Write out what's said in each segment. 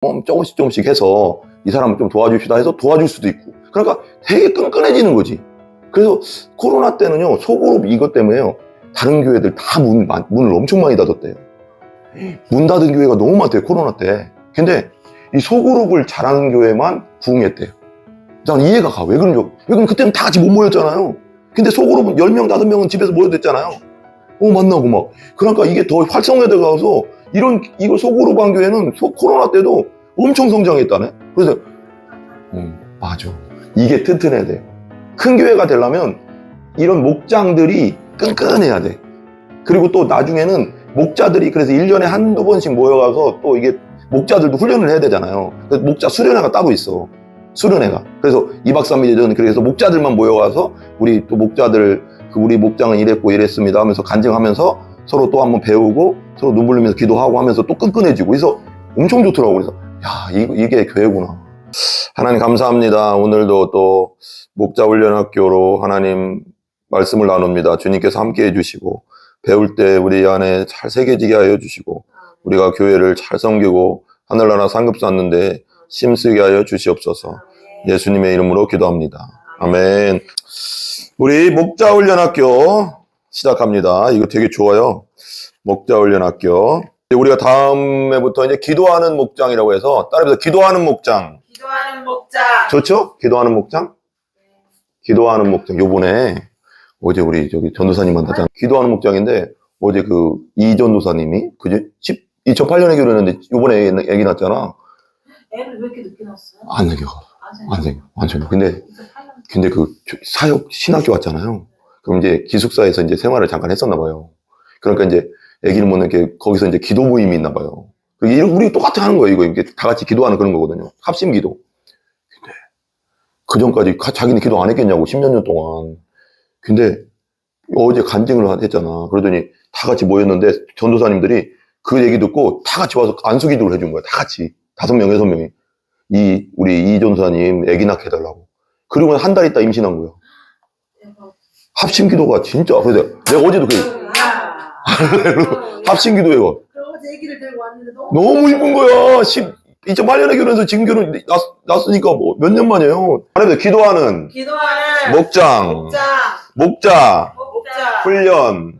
조금씩 조금씩 해서 이 사람을 좀 도와줍시다 해서 도와줄 수도 있고. 그러니까 되게 끈끈해지는 거지. 그래서 코로나 때는요, 소그룹 이것 때문에요, 다른 교회들 다 문을 엄청 많이 닫았대요. 문 닫은 교회가 너무 많대요, 코로나 때. 근데 이 소그룹을 잘하는 교회만 부흥했대요. 난 이해가 가. 왜 그런지. 왜냐면 그때는 다 같이 못 모였잖아요. 근데 소그룹은 10명, 5명은 집에서 모여댔잖아요. 만나고 막. 그러니까 이게 더 활성화돼 가서 이거 소그룹 한 교회는 코로나 때도 엄청 성장했다네. 그래서 맞아. 이게 튼튼해야 돼. 큰 교회가 되려면 이런 목장들이 끈끈해야 돼. 그리고 또 나중에는 목자들이 그래서 1년에 한두 번씩 모여가서 또 이게 목자들도 훈련을 해야 되잖아요. 그래서 목자 수련회가 따로 있어. 수련회가. 그래서 2박 3일이든 그래서 목자들만 모여가서 우리 또 목자들 우리 목장은 이랬고 이랬습니다 하면서 간증하면서 서로 또 한번 배우고 서로 눈물 흘리면서 기도하고 하면서 또 끈끈해지고. 그래서 엄청 좋더라고. 그래서 야, 이게 교회구나. 하나님 감사합니다. 오늘도 또 목자훈련학교로 하나님 말씀을 나눕니다. 주님께서 함께 해주시고 배울 때 우리 안에 잘 새겨지게 하여 주시고 우리가 교회를 잘 섬기고 하늘나라 상급 쌓는데 힘쓰게 하여 주시옵소서. 예수님의 이름으로 기도합니다. 아멘. 우리 목자훈련학교 시작합니다. 이거 되게 좋아요. 목자훈련학교. 우리가 다음 해부터 이제 기도하는 목장이라고 해서 따라해서 기도하는 목장. 기도하는 목장. 좋죠? 기도하는 목장? 기도하는 목장. 요번에 어제 우리 저기 전도사님 만났잖아. 기도하는 목장인데 어제 그 이 전도사님이 그지? 2008년에 결혼했는데 요번에 애기 낳았잖아. 애를 왜 이렇게 늦게 낳았어요? 안 생겨. 안 생겨. 완전. 근데 그 사역 신학교 왔잖아요. 그럼 이제 기숙사에서 이제 생활을 잠깐 했었나 봐요. 그러니까 이제 애기를 못 낳게 거기서 이제 기도 모임이 있나 봐요. 우리 똑같이 하는 거예요. 이게 다 같이 기도하는 그런 거거든요. 합심 기도. 근데 그 전까지 자기는 기도 안 했겠냐고 10몇 년 동안. 근데 어제 간증을 했잖아. 그러더니 다 같이 모였는데 전도사님들이 그 얘기 듣고 다 같이 와서 안수 기도를 해준 거야. 다 같이 5명, 6명이 우리 이 전도사님 애기 낳게 해달라고. 그리고 한 달 있다 임신한 거야. 합심 기도가 진짜. 그래서 내가 어제도 합심 기도해요. 어제 애기를 들고 왔는데 너무 이쁜 거야. 2008년에 결혼해서 지금 났으니까 뭐 몇 년 만이에요. 그래서 기도하는 목장. 훈련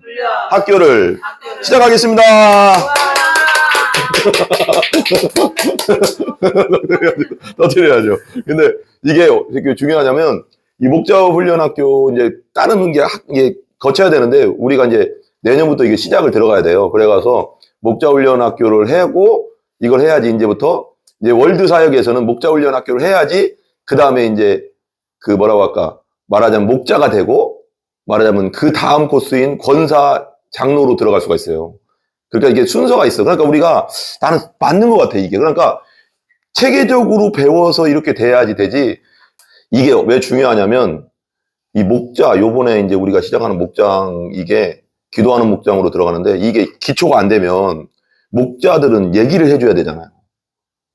학교를 시작하겠습니다. 터뜨려야죠. 근데 이게 되게 중요하냐면 이 목자 훈련 학교 이제 다른 게 거쳐야 되는데 우리가 이제 내년부터 이게 시작을 들어가야 돼요. 그래가서 목자 훈련 학교를 하고 이걸 해야지 이제부터 이제 월드 사역에서는 목자 훈련 학교를 해야지 그 다음에 이제 그 뭐라고 할까 말하자면 목자가 되고 말하자면 그 다음 코스인 권사 장로로 들어갈 수가 있어요. 그러니까 이게 순서가 있어. 그러니까 우리가 나는 맞는 것 같아 이게. 그러니까 체계적으로 배워서 이렇게 돼야지 되지. 이게 왜 중요하냐면 이 목자 요번에 이제 우리가 시작하는 목장 이게 기도하는 목장으로 들어가는데 이게 기초가 안 되면 목자들은 얘기를 해줘야 되잖아요.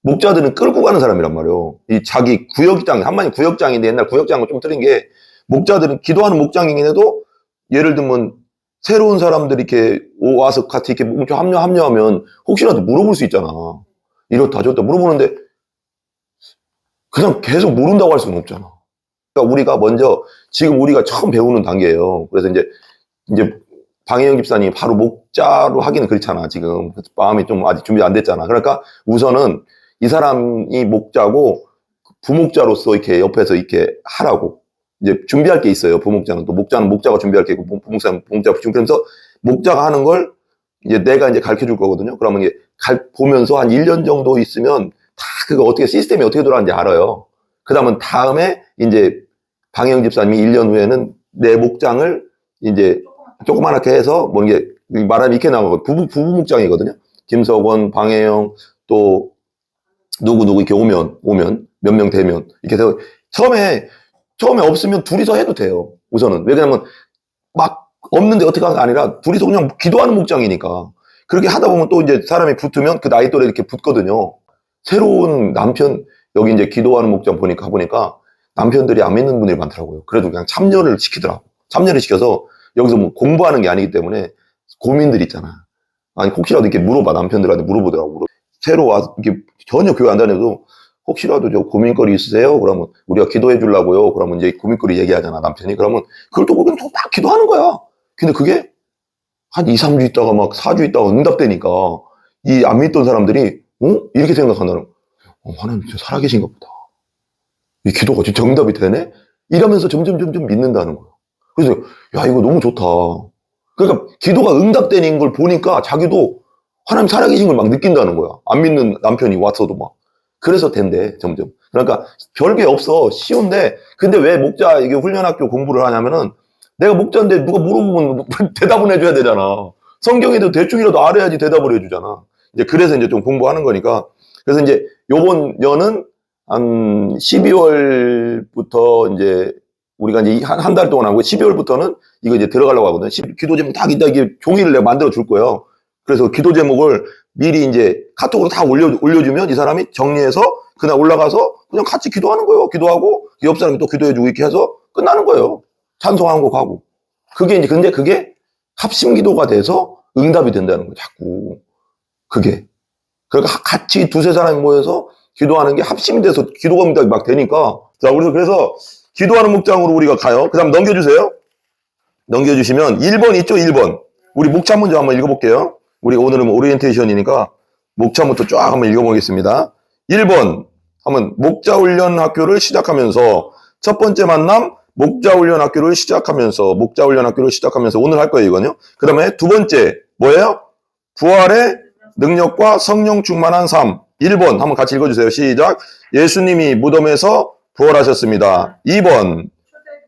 목자들은 끌고 가는 사람이란 말이에요. 이 자기 구역장 한마디 구역장인데 옛날 구역장은 좀 틀린 게 목자들은 기도하는 목장이긴 해도 예를 들면 새로운 사람들이 이렇게 와서 같이 이렇게 좀 합류하면 혹시라도 물어볼 수 있잖아. 이렇다 저렇다 물어보는데 그냥 계속 모른다고 할 수는 없잖아. 그러니까 우리가 먼저 지금 우리가 처음 배우는 단계예요. 그래서 이제 방혜영 집사님 바로 목자로 하기는 그렇잖아. 지금 마음이 좀 아직 준비 안 됐잖아. 그러니까 우선은 이 사람이 목자고 부목자로서 이렇게 옆에서 이렇게 하라고. 이제 준비할 게 있어요. 부목자는 또 목자는 목자가 준비할 게 있고 부목자는 부목자가 준비하면서 목자가 하는 걸 이제 내가 이제 가르쳐 줄 거거든요. 그러면 이게 보면서 한 1년 정도 있으면 다 그거 어떻게 시스템이 어떻게 돌아가는지 알아요. 그다음은 다음에 이제 방영 집사님이 1년 후에는 내 목장을 이제 조그맣게 해서 뭐 이게 말하면 이렇게 나오고 부부 목장이거든요. 김석원, 방혜영 또 누구 이렇게 오면 몇 명 되면 이렇게 해서 처음에 없으면 둘이서 해도 돼요. 우선은. 왜냐면 막 없는데 어떻게 하는 게 아니라 둘이서 그냥 기도하는 목장이니까. 그렇게 하다 보면 또 이제 사람이 붙으면 그 나이 또래 이렇게 붙거든요. 새로운 남편, 여기 이제 기도하는 목장 보니까 남편들이 안 믿는 분들이 많더라고요. 그래도 그냥 참여를 시키더라고. 참여를 시켜서 여기서 뭐 공부하는 게 아니기 때문에 고민들 있잖아. 아니, 혹시라도 이렇게 물어봐. 남편들한테 물어보더라고. 새로 와, 이렇게 전혀 교회 안 다녀도 혹시라도 저 고민거리 있으세요? 그러면 우리가 기도해 주려고요. 그러면 이제 고민거리 얘기하잖아, 남편이. 그러면 그걸 또 그냥 막 기도하는 거야. 근데 그게 한 2, 3주 있다가 막 4주 있다가 응답되니까 이 안 믿던 사람들이, 이렇게 생각한다는 거야. 하나님 진짜 살아계신가 보다. 이 기도가 진짜 응답이 되네? 이러면서 점점 믿는다는 거야. 그래서, 야, 이거 너무 좋다. 그러니까 기도가 응답되는 걸 보니까 자기도 하나님 살아계신 걸 막 느낀다는 거야. 안 믿는 남편이 왔어도 막. 그래서 된대, 점점. 그러니까 별게 없어. 쉬운데, 근데 왜 목자 이게 훈련학교 공부를 하냐면은 내가 목자인데 누가 물어보면 대답을 해줘야 되잖아. 성경에도 대충이라도 알아야지 대답을 해주잖아. 이제 그래서 이제 좀 공부하는 거니까. 그래서 이제 요번 년은 한 12월부터 이제 우리가 이제 한 달 동안 하고 12월부터는 이거 이제 들어가려고 하거든. 기도 제목 딱 이게 종이를 내가 만들어 줄 거예요. 그래서 기도 제목을 미리 이제 카톡으로 다 올려주면 이 사람이 정리해서 그날 올라가서 그냥 같이 기도하는 거예요. 기도하고 옆 사람이 또 기도해주고 이렇게 해서 끝나는 거예요. 찬송 한 곡 하고. 그게 이제 근데 그게 합심 기도가 돼서 응답이 된다는 거예요. 자꾸. 그게. 그러니까 같이 두세 사람이 모여서 기도하는 게 합심이 돼서 기도가 응답이 막 되니까. 자, 그래서 기도하는 목장으로 우리가 가요. 그 다음 넘겨주세요. 넘겨주시면 1번 있죠, 1번. 우리 목차 먼저 한번 읽어볼게요. 우리 오늘은 오리엔테이션이니까 목차부터 쫙 한번 읽어보겠습니다. 1번 하면 목자훈련 학교를 시작하면서 첫 번째 만남 목자훈련 학교를 시작하면서 오늘 할 거예요, 이거는요. 그 다음에 두 번째 뭐예요? 부활의 능력과 성령 충만한 삶. 1번 한번 같이 읽어주세요. 시작. 예수님이 무덤에서 부활하셨습니다. 2번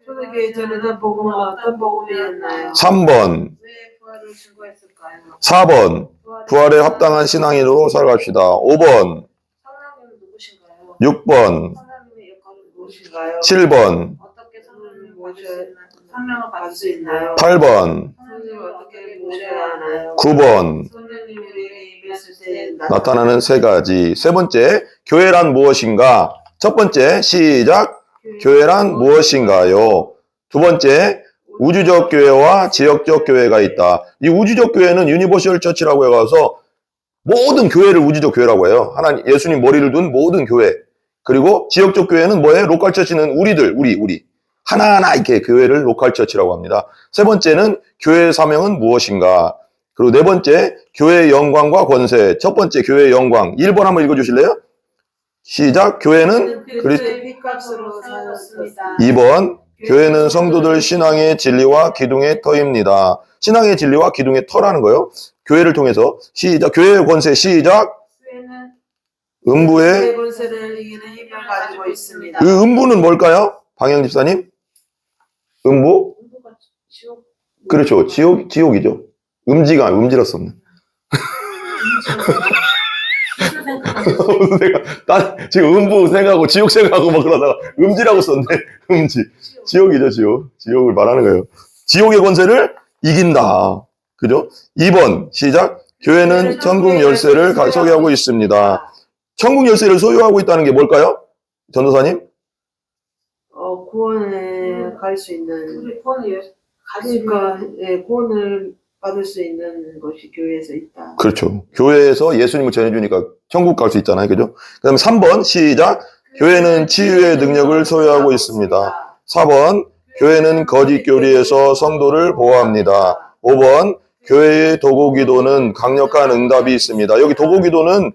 초대교회 전에는 복음은 어떤 복음이었나요? 3번 왜 부활을 증거했을까요? 4번 부활에 합당한 신앙인으로 살아갑시다. 5번 성령님은 누구신가요? 6번 성령님의 역할은 무엇인가요? 7번 어떻게 성령님을 성령을 받을 수 있나요? 8번 성령님을 어떻게 모셔야 하나요? 9번 성령님이 우리에게 임했을 때 나타나는 세 가지. 세 번째, 교회란 무엇인가? 첫 번째, 시작. 교회란 무엇인가요? 두 번째, 우주적 교회와 지역적 교회가 있다. 이 우주적 교회는 유니버셜 처치라고 해서 모든 교회를 우주적 교회라고 해요. 하나님, 예수님 머리를 둔 모든 교회. 그리고 지역적 교회는 뭐예요? 로컬 처치는 우리. 하나하나 이렇게 교회를 로컬 처치라고 합니다. 세 번째는 교회의 사명은 무엇인가? 그리고 네 번째, 교회의 영광과 권세. 첫 번째, 교회의 영광. 1번 한번 읽어주실래요? 시작. 교회는 그리스도의 핏값으로 사셨습니다. 2번, 교회는 성도들 신앙의 진리와 기둥의 터입니다. 신앙의 진리와 기둥의 터라는 거예요. 교회를 통해서. 시작. 교회의 권세. 시작. 교회는 음부의 권세를 이기는 힘을 가지고 있습니다. 그 음부는 뭘까요? 방영 집사님? 음부? 음부가 지옥. 그렇죠. 지옥이죠. 음지라 썼네. 난 지금 음부 생각하고 지옥 생각하고 막 그러다가 음지라고 썼네. 음지. 지옥이죠, 지옥. 지옥을 말하는 거예요. 지옥의 권세를 이긴다. 그죠? 2번, 시작. 교회는 천국 열쇠를 소유하고 있습니다. 천국 열쇠를 소유하고 있다는 게 뭘까요? 전도사님? 구원에 갈 수 있는, 우리 구원을 가지고 그러니까 구원을 받을 수 있는 것이 교회에서 있다. 그렇죠. 교회에서 예수님을 전해주니까 천국 갈 수 있잖아요. 그죠? 그 다음에 3번, 시작. 교회는 치유의 능력을 소유하고 있습니다. 4번, 교회는 거짓 교리에서 성도를 보호합니다. 5번, 교회의 도고기도는 강력한 응답이 있습니다. 여기 도고기도는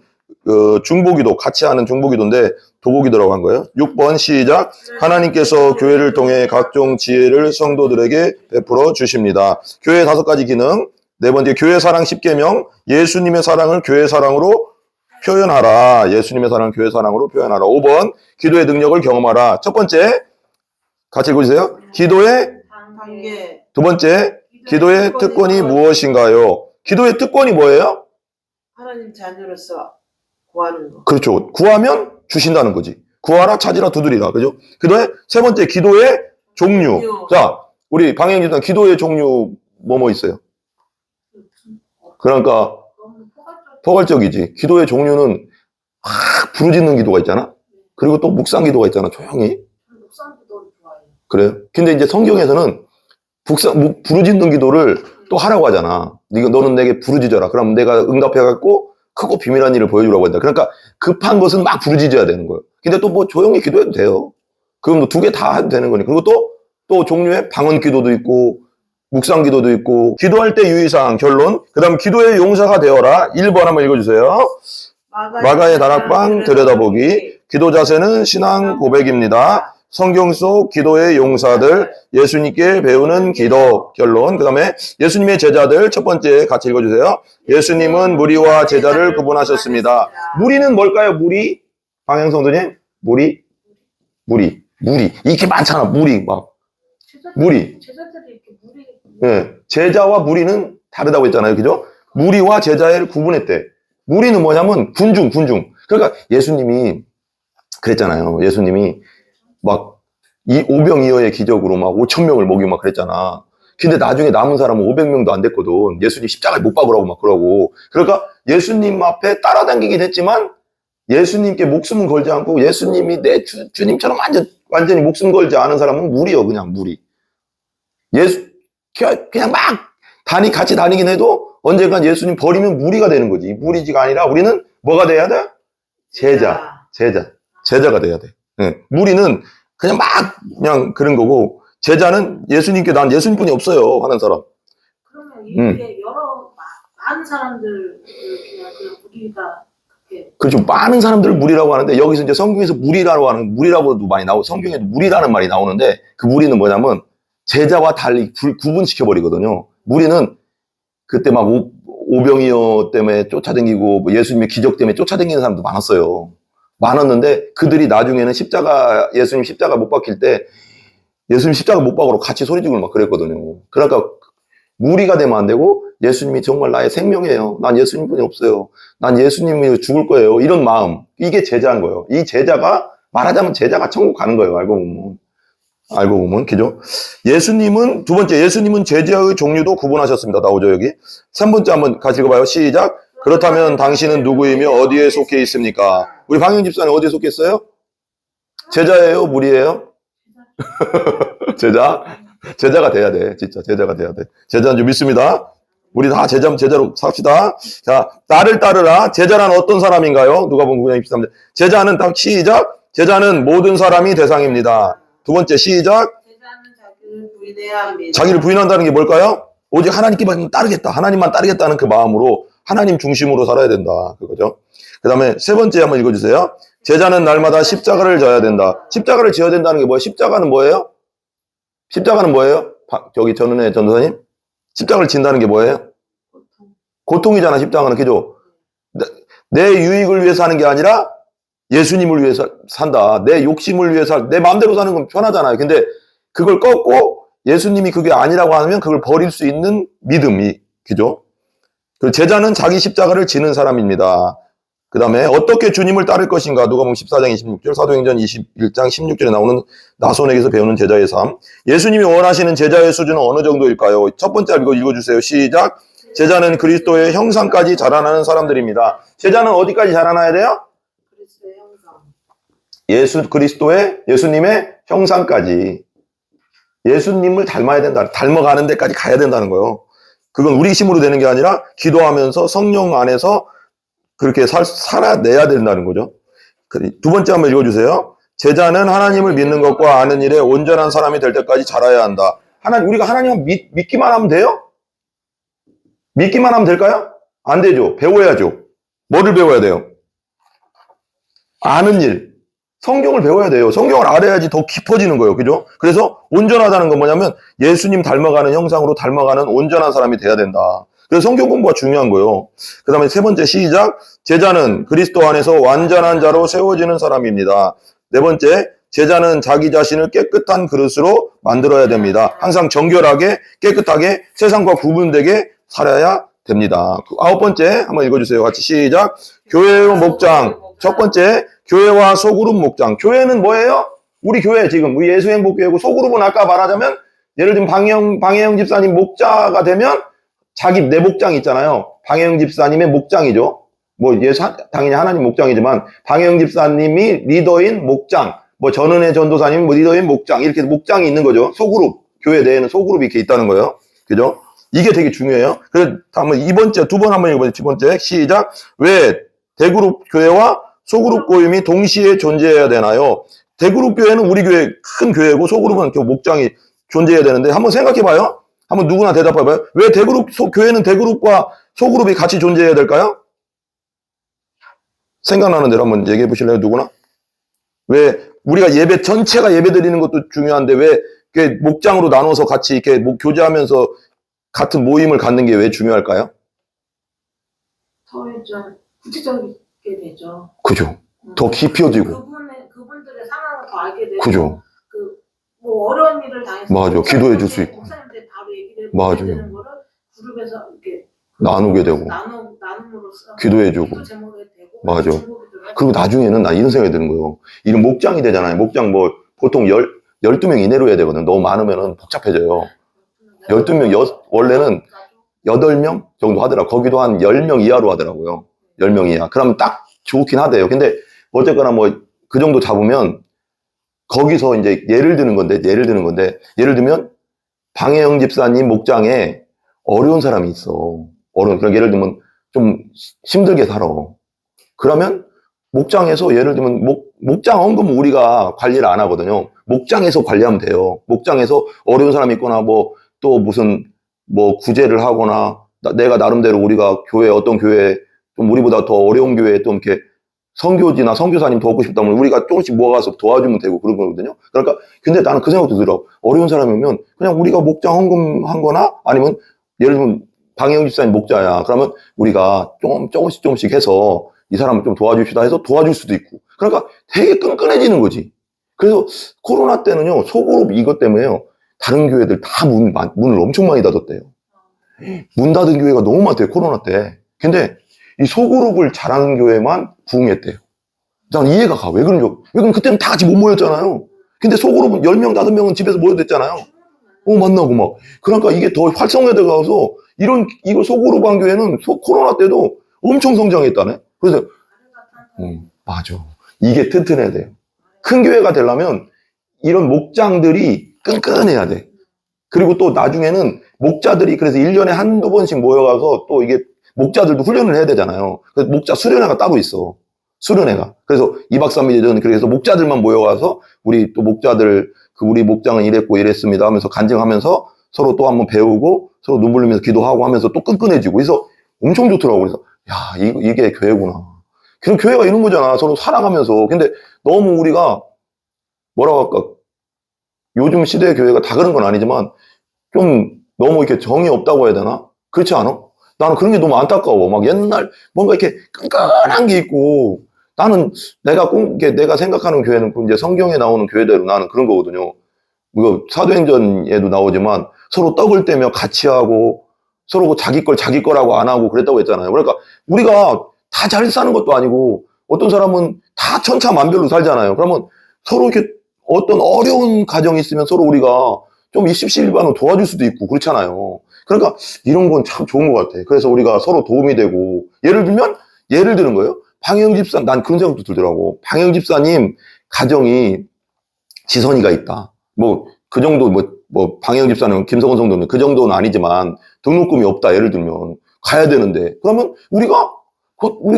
중보기도, 같이 하는 중보기도인데 도고기도라고 한 거예요. 6번 시작. 하나님께서 교회를 통해 각종 지혜를 성도들에게 베풀어 주십니다. 교회의 5가지 기능. 네 번째, 교회 사랑 10계명. 예수님의 사랑을 교회 사랑으로 표현하라. 예수님의 사랑을 교회 사랑으로 표현하라. 5번, 기도의 능력을 경험하라. 첫 번째, 같이 읽어주세요. 기도의 관계. 두 번째, 기도의 특권이 무엇인가요? 기도의 특권이 뭐예요? 하나님 자녀로서 구하는 거. 그렇죠. 구하면 주신다는 거지. 구하라, 찾으라, 두드리라. 그죠? 그 다음에 세 번째, 기도의 종류. 자, 우리 방향집단 기도의 종류 뭐 있어요? 그러니까 포괄적이지. 기도의 종류는 부르짖는 기도가 있잖아. 그리고 또 묵상 기도가 있잖아. 조용히. 목사님도 좋아해요. 그래요. 근데 이제 성경에서는 부르짖는 기도를 또 하라고 하잖아. 너는 내게 부르짖어라. 그럼 내가 응답해갖고 크고 비밀한 일을 보여주라고 한다. 그러니까 급한 것은 막 부르짖어야 되는 거예요. 근데 또 뭐 조용히 기도해도 돼요. 그럼 뭐 2개 다 해도 되는 거니. 그리고 또 종류의 방언 기도도 있고, 묵상 기도도 있고, 기도할 때 유의사항, 결론. 그 다음 기도의 용사가 되어라. 1번 한번 읽어주세요. 마가의 다락방 들여다보기. 기도 자세는 신앙 고백입니다. 성경 속 기도의 용사들, 예수님께 배우는 기도, 결론. 그 다음에 예수님의 제자들, 첫 번째 같이 읽어주세요. 예수님은 무리와 제자를 구분하셨습니다. 무리는 뭘까요? 무리? 방향성도님? 무리? 이렇게 많잖아, 무리, 막. 무리. 제자들이 이렇게 무리. 네. 제자와 무리는 다르다고 했잖아요. 그죠? 무리와 제자를 구분했대. 무리는 뭐냐면 군중. 그러니까 예수님이 그랬잖아요. 예수님이 막 이 오병이어의 기적으로 막 5,000명을 먹이고 막 그랬잖아. 근데 나중에 남은 사람은 500명도 안 됐거든. 예수님 십자가에 못 박으라고 막 그러고. 그러니까 예수님 앞에 따라다니긴 했지만 예수님께 목숨은 걸지 않고 예수님이 내 주님처럼 완전히 목숨 걸지 않은 사람은 무리요. 그냥 무리. 그냥 막 같이 다니긴 해도 언젠간 예수님 버리면 무리가 되는 거지. 무리지가 아니라 우리는 뭐가 돼야 돼? 제자가 돼야 돼. 네. 무리는 그냥 그런 거고, 제자는 예수님께 난 예수님뿐이 없어요 하는 사람. 그러면 이렇게 많은 사람들 그냥 무리가 그렇게. 그렇죠. 많은 사람들을 무리라고 하는데 여기서 이제 성경에서 무리라고도 많이 나오고 성경에도 무리라는 말이 나오는데 그 무리는 뭐냐면 제자와 달리 구분시켜 버리거든요. 무리는 그때 막 오병이어 때문에 쫓아다니고 뭐 예수님의 기적 때문에 쫓아다니는 사람도 많았는데 그들이 나중에는 예수님 십자가 못 박힐 때 예수님 십자가 못 박으러 같이 소리 지르고 막 그랬거든요. 그러니까 무리가 되면 안 되고 예수님이 정말 나의 생명이에요. 난 예수님뿐이 없어요. 난 예수님이 죽을 거예요. 이런 마음. 이게 제자인 거예요. 이 제자가 말하자면 제자가 천국 가는 거예요. 알고 보면 그죠? 예수님은 두 번째 예수님은 제자의 종류도 구분하셨습니다. 나오죠 여기. 3번째 한번 같이 읽어봐요. 시작. 그렇다면 당신은 누구이며 어디에 속해 있습니까? 우리 방영 집사님 어디에 속해 있어요? 제자예요? 무리예요? 제자가 돼야 돼. 진짜 제자가 돼야 돼. 제자인 줄 믿습니다. 우리 다 제자로 삽시다. 자, 나를 따르라. 제자란 어떤 사람인가요? 누가복음 9장 23절. 제자는 딱 시작. 제자는 모든 사람이 대상입니다. 두 번째 시작. 제자는 자기를 부인해야 합니다. 자기를 부인한다는 게 뭘까요? 오직 하나님께만 따르겠다. 하나님만 따르겠다는 그 마음으로 하나님 중심으로 살아야 된다. 그거죠. 그 다음에 세 번째 한번 읽어주세요. 제자는 날마다 십자가를 져야 된다. 십자가를 져야 된다는 게 뭐예요? 십자가는 뭐예요? 저기 전은혜 전도사님? 십자가를 진다는 게 뭐예요? 고통이잖아, 십자가는. 그죠? 내 유익을 위해서 하는 게 아니라 예수님을 위해서 산다. 내 욕심을 위해서, 내 마음대로 사는 건 편하잖아요. 근데 그걸 꺾고 예수님이 그게 아니라고 하면 그걸 버릴 수 있는 믿음이, 그죠? 그 제자는 자기 십자가를 지는 사람입니다. 그 다음에 어떻게 주님을 따를 것인가? 누가복음 14장 26절, 사도행전 21장 16절에 나오는 나손에게서 배우는 제자의 삶. 예수님이 원하시는 제자의 수준은 어느 정도일까요? 첫 번째 읽어주세요. 시작. 제자는 그리스도의 형상까지 자라나는 사람들입니다. 제자는 어디까지 자라나야 돼요? 그리스도의 형상. 예수님의 형상까지. 예수님을 닮아야 된다. 닮아가는 데까지 가야 된다는 거예요. 그건 우리 힘으로 되는 게 아니라 기도하면서 성령 안에서 그렇게 살아내야 된다는 거죠. 두 번째 한번 읽어주세요. 제자는 하나님을 믿는 것과 아는 일에 온전한 사람이 될 때까지 자라야 한다. 우리가 하나님 믿기만 하면 돼요? 믿기만 하면 될까요? 안 되죠. 배워야죠. 뭐를 배워야 돼요? 아는 일. 성경을 배워야 돼요. 성경을 알아야지 더 깊어지는 거예요. 그죠? 그래서 온전하다는 건 뭐냐면 예수님 닮아가는 형상으로 닮아가는 온전한 사람이 돼야 된다. 그래서 성경 공부가 중요한 거예요. 그 다음에 세 번째 시작. 제자는 그리스도 안에서 완전한 자로 세워지는 사람입니다. 네 번째, 제자는 자기 자신을 깨끗한 그릇으로 만들어야 됩니다. 항상 정결하게 깨끗하게 세상과 구분되게 살아야 됩니다. 아홉 번째 한번 읽어주세요. 같이 시작. 교회의 목장. 첫 번째, 교회와 소그룹 목장. 교회는 뭐예요? 우리 교회 지금 우리 예수행복교회고, 소그룹은 아까 말하자면 예를 들면 방혜영 집사님 목자가 되면 내 목장이 있잖아요. 방혜영 집사님의 목장이죠. 당연히 하나님 목장이지만 방혜영 집사님이 리더인 목장, 전은혜 전도사님 리더인 목장, 이렇게 목장이 있는 거죠. 소그룹, 교회 내에는 소그룹이 이렇게 있다는 거예요. 그죠? 이게 되게 중요해요. 그래서 한번 두 번 한번 읽어보세요. 두 번째, 시작. 왜 대그룹 교회와 소그룹 모임이 동시에 존재해야 되나요? 대그룹 교회는 우리 교회 큰 교회고 소그룹은 이렇게 목장이 존재해야 되는데 한번 생각해봐요. 한번 누구나 대답해봐요. 왜 교회는 대그룹과 소그룹이 같이 존재해야 될까요? 생각나는 대로 한번 얘기해 보실래요? 누구나? 왜 우리가 전체가 예배 드리는 것도 중요한데 왜 이렇게 목장으로 나눠서 같이 이렇게 교제하면서 같은 모임을 갖는 게 왜 중요할까요? 더 좀 구체적이게 되죠. 그죠. 더 깊이어지고. 그분들의 상황을 더 알게 되고. 그죠. 뭐 어려운 일을 당해서. 맞아. 기도해 줄 수 있고. 목사님한테 바로 얘기를 해고 맞아요. 되는 거를 그룹에서 이렇게 나누게 되고. 나눔으로써. 기도해주고. 기도 제목이 되고. 맞아. 그리고 나중에는 나 이런 생각이 드는 거예요. 이런 목장이 되잖아요. 목장 뭐 보통 12명 이내로 해야 되거든. 너무 많으면은 복잡해져요. 12명, 원래는 8명 정도 하더라고요. 거기도 한 10명 이하로 하더라고요. 10명 이하. 그러면 딱 좋긴 하대요. 근데 어쨌거나 뭐 그 정도 잡으면 거기서 이제 예를 들면 방혜영 집사님 목장에 어려운 사람이 있어. 그러니까 예를 들면 좀 힘들게 살아. 그러면 목장에서 예를 들면 목장 헌금 우리가 관리를 안 하거든요. 목장에서 관리하면 돼요. 목장에서 어려운 사람이 있거나 뭐 또 무슨 뭐 구제를 하거나 내가 나름대로 우리가 어떤 교회 좀 우리보다 더 어려운 교회에 또 이렇게 선교지나 선교사님 도와주고 싶다면 우리가 조금씩 모아가서 도와주면 되고 그런 거거든요. 그러니까 근데 나는 그 생각도 들어. 어려운 사람이 오면 그냥 우리가 목장 헌금한 거나 아니면 예를 들면 방혜영 집사님 목자야. 그러면 우리가 조금씩 해서 이 사람을 좀 도와줍시다 해서 도와줄 수도 있고. 그러니까 되게 끈끈해지는 거지. 그래서 코로나 때는요, 소그룹 이것 때문에요, 다른 교회들 다 문을 엄청 많이 닫았대요. 문 닫은 교회가 너무 많대요, 코로나 때. 근데 이 소그룹을 잘하는 교회만 부흥했대요. 난 이해가 가. 왜 그런지. 왜 그럼 그때는 다 같이 못 모였잖아요. 근데 소그룹은 10명, 5명은 집에서 모여댔잖아요. 만나고 막. 그러니까 이게 더 활성화돼 가서 이거 소그룹 한 교회는 코로나 때도 엄청 성장했다네. 그래서 맞아. 이게 튼튼해야 돼요. 큰 교회가 되려면 이런 목장들이 끈끈해야 돼. 그리고 또 나중에는 목자들이 그래서 1년에 한두 번씩 모여가서 또 이게 목자들도 훈련을 해야 되잖아요. 그래서 목자 수련회가 따로 있어. 수련회가. 그래서 2박 3일 전 그래서 목자들만 모여가서 우리 또 목자들 우리 목장은 이랬고 이랬습니다 하면서 간증하면서 서로 또 한번 배우고 서로 눈물 흘리면서 기도하고 하면서 또 끈끈해지고 그래서 엄청 좋더라고. 그래서 야, 이게 교회구나. 그럼 교회가 이런 거잖아. 서로 살아가면서. 근데 너무 우리가 뭐라고 할까? 요즘 시대의 교회가 다 그런 건 아니지만 좀 너무 이렇게 정이 없다고 해야 되나? 그렇지 않아? 나는 그런 게 너무 안타까워. 막 옛날 뭔가 이렇게 끈끈한 게 있고 나는 내가 생각하는 교회는 이제 성경에 나오는 교회대로 나는 그런 거거든요. 이거 사도행전에도 나오지만 서로 떡을 떼며 같이 하고 서로 자기 거라고 안 하고 그랬다고 했잖아요. 그러니까 우리가 다 잘 사는 것도 아니고 어떤 사람은 다 천차만별로 살잖아요. 그러면 서로 이렇게 어떤 어려운 가정이 있으면 서로 우리가 좀 십시일반으로 도와줄 수도 있고 그렇잖아요. 그러니까 이런 건 참 좋은 것 같아. 그래서 우리가 서로 도움이 되고 예를 드는 거예요. 방혜영 집사, 난 그런 생각도 들더라고. 방혜영 집사님 가정이 지선이가 있다. 그 정도, 방혜영 집사는 김성원 성도는 그 정도는 아니지만 등록금이 없다. 예를 들면. 가야 되는데. 그러면 우리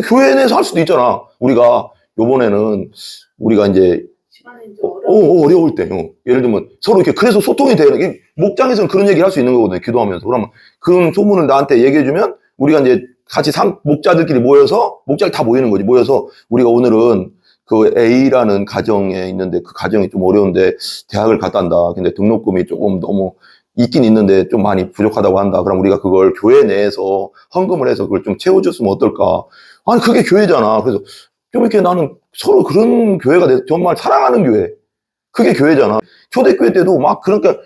교회 내에서 할 수도 있잖아. 요번에는 우리가 이제, 어려울 때. 예를 들면 서로 이렇게 그래서 소통이 되는 게 목장에서는 그런 얘기를 할 수 있는 거거든요. 기도하면서. 그러면 그 소문을 나한테 얘기해주면 우리가 이제 같이 목자들끼리 모여서 목자들 다 모이는 거지. 모여서 우리가 오늘은 그 A라는 가정에 있는데 그 가정이 좀 어려운데 대학을 갔다 한다. 근데 등록금이 조금 너무 있긴 있는데 좀 많이 부족하다고 한다. 그럼 우리가 그걸 교회 내에서 헌금을 해서 그걸 좀 채워줬으면 어떨까? 아니 그게 교회잖아. 그래서 좀 이렇게 나는 서로 그런 교회가 돼서 정말 사랑하는 교회. 그게 교회잖아. 초대교회 때도 그러니까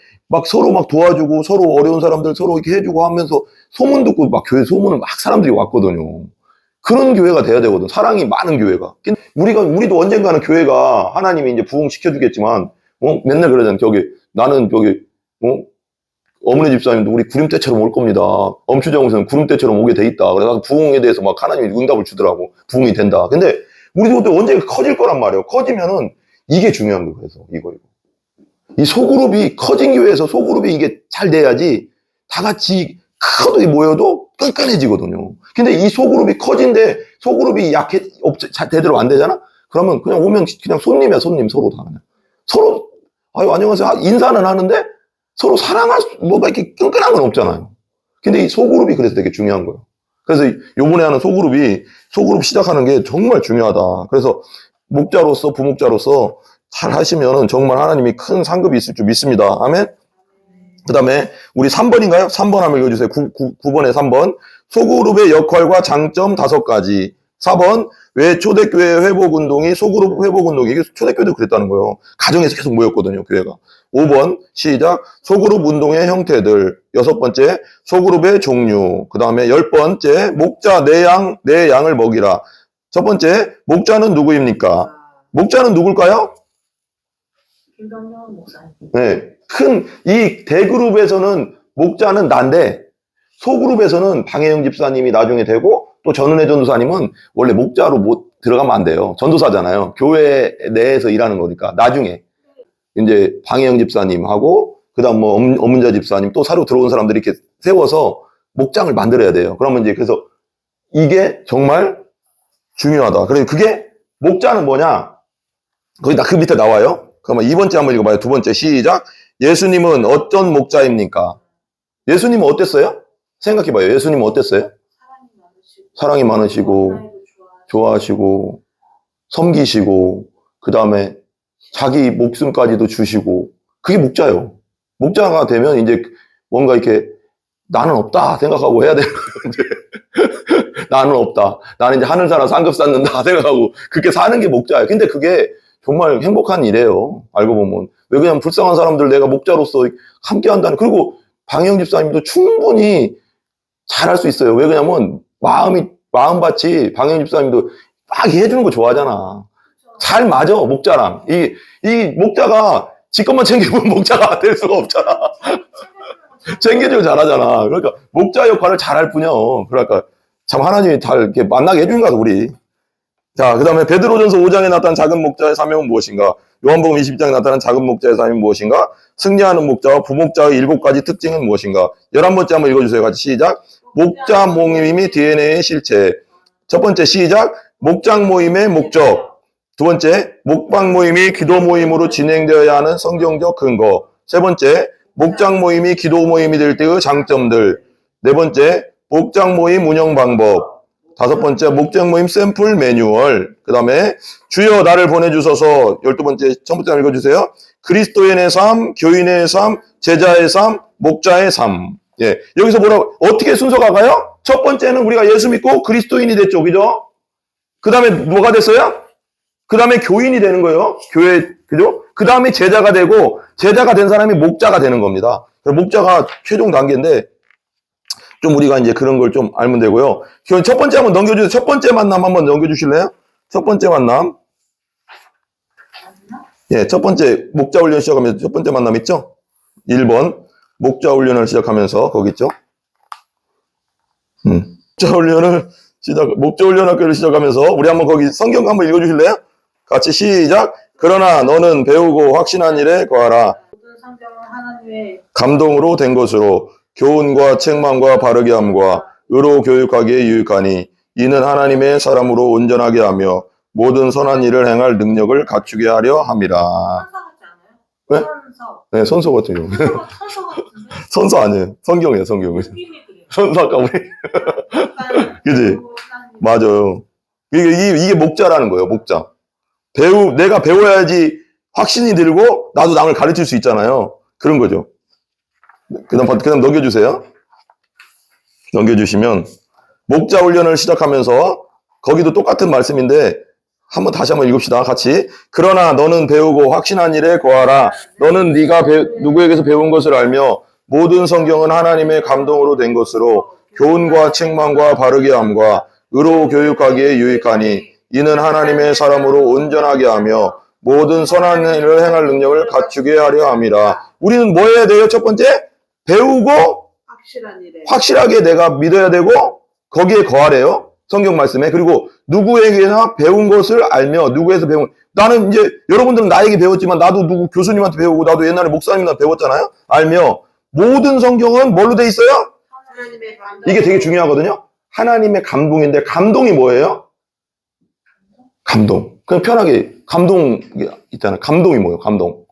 서로 도와주고 서로 어려운 사람들 서로 이렇게 해주고 하면서 소문 듣고 교회 소문을 사람들이 왔거든요. 그런 교회가 돼야 되거든. 사랑이 많은 교회가. 우리도 언젠가는 교회가 하나님이 이제 부흥시켜주겠지만, 맨날 그러잖아. 나는 어머니 집사님도 우리 구름대처럼 올 겁니다. 엄추정우선 구름대처럼 오게 돼 있다. 그래서 부흥에 대해서 하나님이 응답을 주더라고. 부흥이 된다. 근데 우리도 또 언젠가 커질 거란 말이에요. 커지면은 이게 중요한 거예요. 그래서 이거. 이 소그룹이 커진 교회에서 소그룹이 이게 잘 돼야지 다 같이 크게 모여도 끈끈해지거든요. 근데 이 소그룹이 커진데 소그룹이 제대로 안 되잖아? 그러면 그냥 오면 그냥 손님이야, 손님 서로 다. 그냥. 서로, 아유, 안녕하세요. 인사는 하는데 서로 뭐가 이렇게 끈끈한 건 없잖아요. 근데 이 소그룹이 그래서 되게 중요한 거예요. 그래서 요번에 하는 소그룹 시작하는 게 정말 중요하다. 그래서 목자로서, 부목자로서 잘 하시면은 정말 하나님이 큰 상급이 있을 줄 믿습니다. 아멘? 그 다음에 우리 3번인가요? 3번 한번 읽어주세요. 9번에 3번. 소그룹의 역할과 장점 5가지. 4번. 왜 초대교회 회복운동이 소그룹 회복운동이 이게 초대교회도 그랬다는 거예요. 가정에서 계속 모였거든요, 교회가. 5번 시작. 소그룹 운동의 형태들. 6번째 소그룹의 종류. 그 다음에 10번째 목자 내 양을 먹이라. 첫 번째 목자는 누구입니까? 목자는 누굴까요? 김동영 목사님. 네. 이 대그룹에서는 목자는 난데 소그룹에서는 방혜영 집사님이 나중에 되고 또 전은혜 전도사님은 원래 목자로 못 들어가면 안 돼요. 전도사잖아요. 교회 내에서 일하는 거니까 나중에 이제 방혜영 집사님하고 그다음 뭐 엄문자 집사님 또 새로 들어온 사람들이 이렇게 세워서 목장을 만들어야 돼요. 그러면 이제 그래서 이게 정말 중요하다. 그래서 그게 목자는 뭐냐? 거기 그 밑에 나와요. 그러면 2번째 한번 읽어봐요. 2번째 시작. 예수님은 어떤 목자입니까? 예수님은 어땠어요? 생각해봐요. 예수님은 어땠어요? 사랑이 많으시고 좋아하시고 섬기시고 그 다음에 자기 목숨까지도 주시고 그게 목자예요. 목자가 되면 이제 뭔가 이렇게 나는 없다 생각하고 해야 되는 거예요. 나는 없다. 나는 이제 하늘사람 상급 쌓는다 생각하고 그렇게 사는 게 목자예요. 근데 그게 정말 행복한 일이에요. 알고 보면. 왜 그냥 불쌍한 사람들 내가 목자로서 함께 한다는. 그리고 방영 집사님도 충분히 잘할 수 있어요. 왜 그러냐면 마음밭이 방영 집사님도 막 해주는 거 좋아하잖아. 잘 맞아, 목자랑. 이 목자가 지 것만 챙기면 목자가 될 수가 없잖아. 챙겨주고 잘하잖아. 그러니까 목자 역할을 잘할 뿐이야. 그러니까 참 하나님이 잘 이렇게 만나게 해주는 거야, 우리. 자, 그 다음에 베드로전서 5장에 나타난 작은 목자의 사명은 무엇인가? 요한복음 22장에 나타난 작은 목자의 사명은 무엇인가? 승리하는 목자와 부목자의 7가지 특징은 무엇인가? 11번째 한번 읽어주세요. 같이 시작. 목자 모임이 DNA의 실체. 첫 번째 시작. 목장 모임의 목적. 두 번째, 목방 모임이 기도 모임으로 진행되어야 하는 성경적 근거. 세 번째, 목장 모임이 기도 모임이 될 때의 장점들. 네 번째, 목장 모임 운영 방법. 5번째, 목장 모임 샘플 매뉴얼. 그 다음에 주여 나를 보내주소서. 12번째, 첫 번째 읽어주세요. 그리스도인의 삶, 교인의 삶, 제자의 삶, 목자의 삶. 예, 여기서 어떻게 순서가 가요? 첫 번째는 우리가 예수 믿고 그리스도인이 됐죠. 그죠? 그 다음에 뭐가 됐어요? 그 다음에 교인이 되는 거예요. 교회, 그죠? 그 다음에 제자가 되고, 제자가 된 사람이 목자가 되는 겁니다. 목자가 최종 단계인데, 좀 우리가 이제 그런 걸 좀 알면 되고요. 첫 번째 한번 넘겨주세요. 첫 번째 만남 한번 넘겨주실래요? 첫 번째 만남. 예, 첫 번째 목자 훈련 시작하면서 첫 번째 만남 있죠? 1번. 목자 훈련을 시작하면서, 거기 있죠? 목자 훈련 학교를 시작하면서, 우리 한번 거기 성경 한번 읽어주실래요? 같이 시작. 그러나 너는 배우고 확신한 일에 거하라. 모든 성경은 하나님의 감동으로 된 것으로 교훈과 책망과 바르게 함과 의로 교육하기에 유익하니 이는 하나님의 사람으로 온전하게 하며 모든 선한 일을 행할 능력을 갖추게 하려 함이라. 선서 같지 않아요? 네? 선서. 네, 선서 같은 경우. 선서 같은데? 선서 아니에요. 성경이에요, 성경. 느낌이 그래요. 선서 아까 우리. 그지? 하나님. 맞아요. 이게 목자라는 거예요, 목자. 내가 배워야지 확신이 들고 나도 남을 가르칠 수 있잖아요. 그런 거죠. 그 다음 넘겨주세요. 넘겨주시면, 목자 훈련을 시작하면서, 거기도 똑같은 말씀인데, 다시 한번 읽읍시다. 같이. 그러나 너는 배우고 확신한 일에 거하라. 너는 네가 누구에게서 배운 것을 알며, 모든 성경은 하나님의 감동으로 된 것으로, 교훈과 책망과 바르게 함과, 의로 교육하기에 유익하니, 이는 하나님의 사람으로 온전하게 하며, 모든 선한 일을 행할 능력을 갖추게 하려 함이라. 우리는 뭐 해야 돼요? 첫 번째? 배우고 확실한 일에 확실하게 내가 믿어야 되고 거기에 거하래요. 성경 말씀에. 그리고 누구에게나 배운 것을 알며 누구에서 배운 나는 이제 여러분들은 나에게 배웠지만 나도 누구 교수님한테 배우고 나도 옛날에 목사님한테 배웠잖아요. 알며 모든 성경은 뭘로 돼 있어요? 하나님의 감동. 이게 되게 중요하거든요. 하나님의 감동인데 감동이 뭐예요? 감동. 그냥 편하게 감동 있잖아요. 감동이 뭐예요? 감동.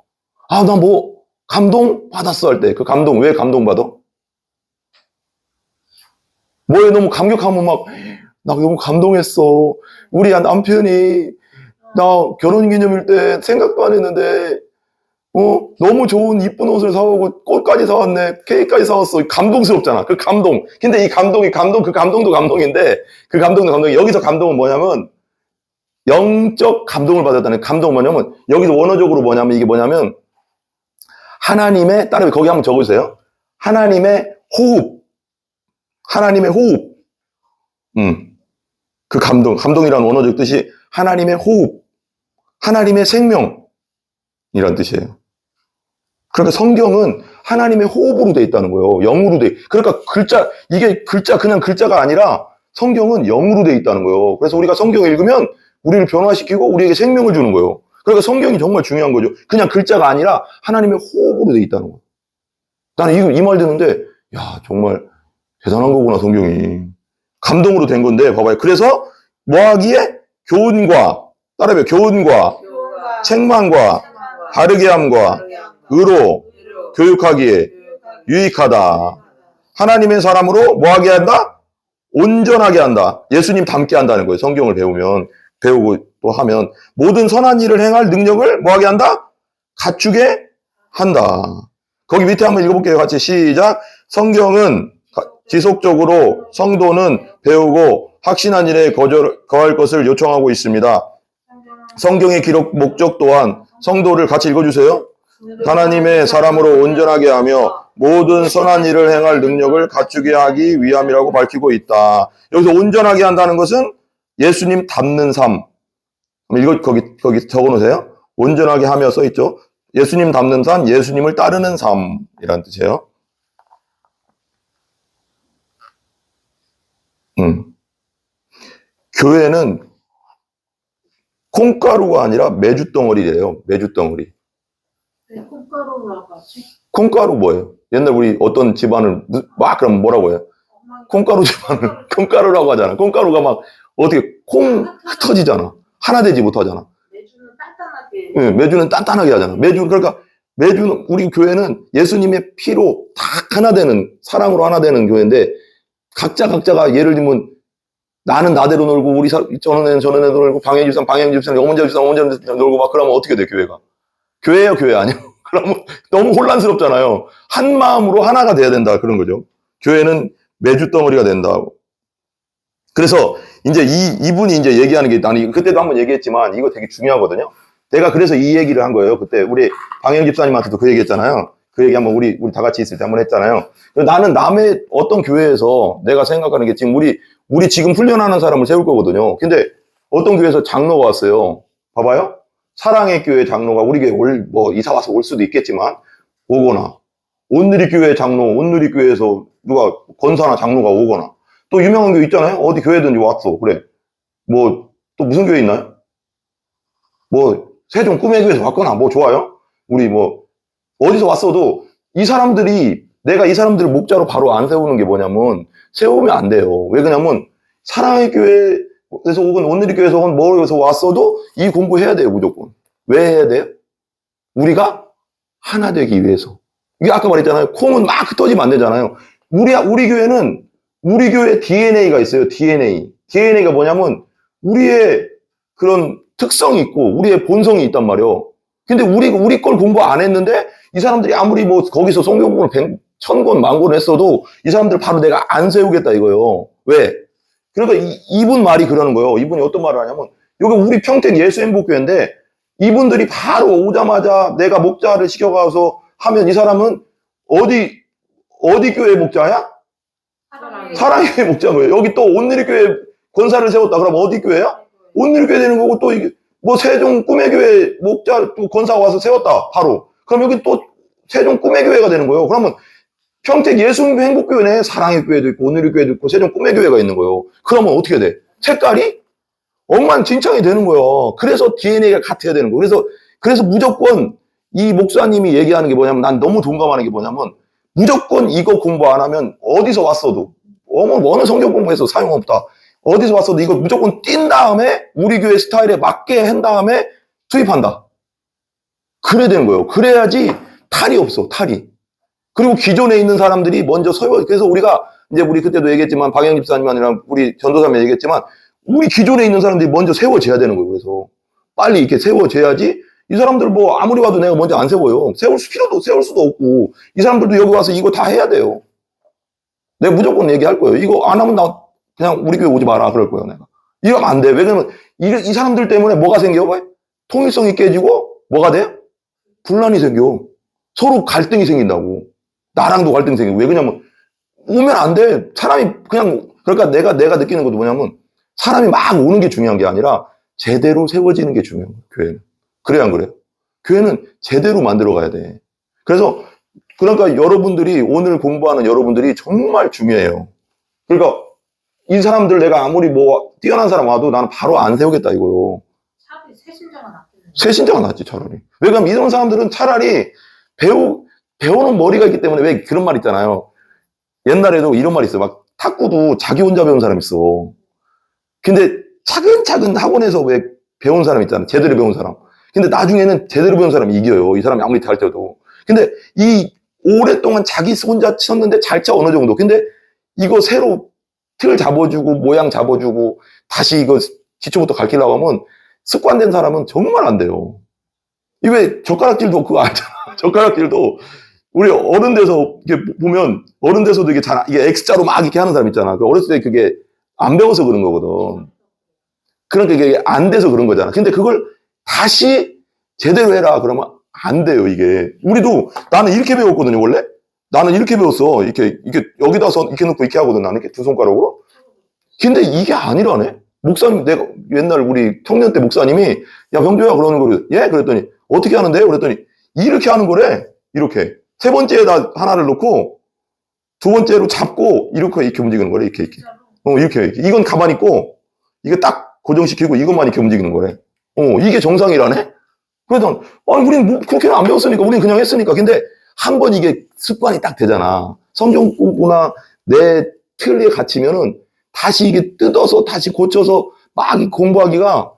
아, 나 뭐 감동 받았어 할 때 그 감동 왜 감동 받아? 뭐에 너무 감격하면 막 나 너무 감동했어. 우리 남편이 나 결혼기념일 때 생각도 안 했는데 너무 좋은 이쁜 옷을 사오고 꽃까지 사왔네. 케이크까지 사왔어. 감동스럽잖아. 그 감동. 근데 이 감동이 그 감동도 감동인데 그 감동도 감동이 여기서 감동은 뭐냐면 영적 감동을 받았다는 감동은 뭐냐면 여기서 원어적으로 뭐냐면 이게 뭐냐면 하나님의 따로 거기 한번 적으세요. 하나님의 호흡. 하나님의 호흡. 그 감동이라는 원어적 뜻이 하나님의 호흡. 하나님의 생명이란 뜻이에요. 그러니까 성경은 하나님의 호흡으로 돼 있다는 거예요. 영으로 돼. 그러니까 그냥 글자가 아니라 성경은 영으로 돼 있다는 거예요. 그래서 우리가 성경을 읽으면 우리를 변화시키고 우리에게 생명을 주는 거예요. 그러니까 성경이 정말 중요한 거죠. 그냥 글자가 아니라 하나님의 호흡으로 돼 있다는 거예요. 나는 이 말 듣는데 야 정말 대단한 거구나 성경이. 감동으로 된 건데 봐봐요. 그래서 뭐 하기에? 교훈과 따라해봐요. 교훈과 책망과 바르게 함과 의로 교육하기에 유익하다. 하나님의 사람으로 뭐 하게 한다? 온전하게 한다. 예수님 닮게 한다는 거예요. 성경을 배우고 또 하면 모든 선한 일을 행할 능력을 뭐 하게 한다? 갖추게 한다. 거기 밑에 한번 읽어볼게요. 같이 시작. 성경은 지속적으로 성도는 배우고 확신한 일에 거할 것을 요청하고 있습니다. 성경의 기록 목적 또한 성도를 같이 읽어주세요. 하나님의 사람으로 온전하게 하며 모든 선한 일을 행할 능력을 갖추게 하기 위함이라고 밝히고 있다. 여기서 온전하게 한다는 것은 예수님 닮는 삶. 이거 거기 적어놓으세요. 온전하게 하며 써있죠. 예수님 닮는 삶, 예수님을 따르는 삶이라는 뜻이에요. 교회는 콩가루가 아니라 메주덩어리래요. 메주덩어리. 네, 콩가루라고 하지? 콩가루 뭐예요? 옛날 우리 어떤 집안을 막 그러면 뭐라고 해요? 콩가루 집안을 콩가루라고 하잖아. 콩가루가 막 어떻게 콩 흩어지잖아. 하나 되지 못하잖아. 매주는 단단하게. 네, 매주는 단단하게 하잖아. 그러니까 매주는 우리 교회는 예수님의 피로 다 하나 되는 사랑으로 하나 되는 교회인데 각자가 예를 들면 나는 나대로 놀고 우리 저는 애는 놀고 방해 집사는 어머니 집사는 놀고 막 그러면 어떻게 돼 교회가? 교회예요 교회 아니에요? 그러면 너무 혼란스럽잖아요. 한 마음으로 하나가 돼야 된다 그런 거죠. 교회는 메주덩어리가 된다고. 그래서 이제 이분이 이제 얘기하는 게 나는 그때도 한번 얘기했지만 이거 되게 중요하거든요. 내가 그래서 이 얘기를 한 거예요. 그때 우리 방영 집사님한테도 그 얘기했잖아요. 그 얘기 한번 우리 다 같이 있을 때 한번 했잖아요. 나는 남의 어떤 교회에서 내가 생각하는 게 지금 우리 지금 훈련하는 사람을 세울 거거든요. 근데 어떤 교회에서 장로가 왔어요. 봐봐요. 사랑의 교회 장로가 우리 교회 이사 와서 올 수도 있겠지만 오거나 온누리교회 장로, 온누리교회에서 누가 권사나 장로가 오거나 또 유명한 교회 있잖아요. 어디 교회든지 왔어. 그래. 또 무슨 교회 있나요? 세종 꿈의 교회에서 왔거나 좋아요. 우리 어디서 왔어도 내가 이 사람들을 목자로 바로 안 세우는 게 뭐냐면 세우면 안 돼요. 왜 그러냐면 사랑의 교회에서 혹은 온누리교회에서 혹은 뭐에서 왔어도 이 공부해야 돼요. 무조건. 왜 해야 돼요? 우리가 하나 되기 위해서. 이게 아까 말했잖아요. 콩은 막 흩어지면 안 되잖아요. 우리 교회는 우리 교회 DNA가 있어요. DNA가 뭐냐면 우리의 그런 특성이 있고 우리의 본성이 있단 말이에요. 근데 우리 걸 공부 안 했는데 이 사람들이 아무리 거기서 성경 공부를 1000권, 10,000권 했어도 이 사람들 바로 내가 안 세우겠다 이거예요. 왜? 그러니까 이분 말이 그러는 거예요. 이분이 어떤 말을 하냐면 여기 우리 평택 예수행복교회인데 이분들이 바로 오자마자 내가 목자를 시켜가서 하면 이 사람은 어디 교회 목자야? 사랑의 교회 목자고요. 여기 또 온누리교회 권사를 세웠다. 그럼 어디 교회야? 온누리교회 되는 거고 또 이게 세종 꿈의 교회 목자 또 권사가 와서 세웠다. 바로. 그럼 여기 또 세종 꿈의 교회가 되는 거예요. 그러면 평택 예수행복교회 내에 사랑의 교회도 있고 온누리교회도 있고 세종 꿈의 교회가 있는 거예요. 그러면 어떻게 돼? 색깔이 엉망진창이 되는 거예요. 그래서 DNA가 같아야 되는 거예요. 그래서 무조건 이 목사님이 얘기하는 게 뭐냐면 난 너무 동감하는 게 뭐냐면 무조건 이거 공부 안 하면 어디서 왔어도 어느 성경 공부해서 소용없다. 어디서 왔어도 이거 무조건 뛴 다음에 우리 교회 스타일에 맞게 한 다음에 투입한다. 그래야 되는 거예요. 그래야지 탈이 없어, 탈이. 그리고 기존에 있는 사람들이 먼저 그래서 우리가 이제 우리 그때도 얘기했지만 박영 집사님이랑 우리 전도사님 얘기했지만 우리 기존에 있는 사람들이 먼저 세워져야 되는 거예요. 그래서 빨리 이렇게 세워져야지 이 사람들 뭐 아무리 봐도 내가 먼저 안 세워요. 세울 수도 없고 이 사람들도 여기 와서 이거 다 해야 돼요. 내가 무조건 얘기할 거예요. 이거 안 하면 나 그냥 우리 교회 오지 마라 그럴 거예요. 내가. 이러면 안 돼. 왜냐면 이 사람들 때문에 뭐가 생겨? 통일성이 깨지고 뭐가 돼요? 분란이 생겨. 서로 갈등이 생긴다고. 나랑도 갈등이 생기고. 왜 그러냐면 오면 안 돼. 사람이 그냥 그러니까 내가 느끼는 것도 뭐냐면 사람이 막 오는 게 중요한 게 아니라 제대로 세워지는 게 중요한 거예요. 교회는. 그래야 안 그래요? 교회는 제대로 만들어 가야 돼. 그래서 그러니까 여러분들이 오늘 공부하는 여러분들이 정말 중요해요. 그러니까 이 사람들 내가 아무리 뭐 뛰어난 사람 와도 나는 바로 안 세우겠다 이거요. 차라리 새신자가 낫겠네. 새신자가 낫지 차라리. 왜냐면 이런 사람들은 차라리 배우는 머리가 있기 때문에 왜 그런 말 있잖아요. 옛날에도 이런 말 있어요. 막 탁구도 자기 혼자 배운 사람 있어. 근데 차근차근 학원에서 왜 배운 사람 있잖아. 제대로 배운 사람. 근데 나중에는 제대로 배운 사람이 이겨요. 이 사람이 아무리 잘 쳐도. 근데 이 오랫동안 자기 혼자 쳤는데 잘 쳐 어느 정도. 근데 이거 새로 틀 잡아주고 모양 잡아주고 다시 이거 기초부터 가르치려고 하면 습관된 사람은 정말 안 돼요. 이 왜 젓가락질도 그거 알잖아. 젓가락질도 우리 어른 돼서 이렇게 보면 어른 돼서도 이게 이게 X자로 막 이렇게 하는 사람 있잖아. 어렸을 때 그게 안 배워서 그런 거거든. 그러니까 이게 안 돼서 그런 거잖아. 근데 그걸 다시 제대로 해라 그러면 안 돼요, 이게. 우리도 나는 이렇게 배웠거든요, 원래. 나는 이렇게 배웠어. 이렇게 여기다서 이렇게 놓고 이렇게 하거든. 나는 이렇게 두 손가락으로. 근데 이게 아니라네. 목사님, 내가 옛날 우리 청년 때 목사님이 야, 병조야 그러는 거를 예? 그랬더니 어떻게 하는데요? 그랬더니 이렇게 하는 거래. 이렇게. 세 번째에다 하나를 놓고 두 번째로 잡고 이렇게 움직이는 거래. 이렇게. 이렇게. 이건 가만히 있고 이게 딱 고정시키고 이것만 이렇게 움직이는 거래. 이게 정상이라네? 그래서, 우린 뭐 그렇게는 안 배웠으니까, 우린 그냥 했으니까. 근데 한 번 이게 습관이 딱 되잖아. 성경 공부나 내 틀에 갇히면은 다시 이게 뜯어서 다시 고쳐서 막 공부하기가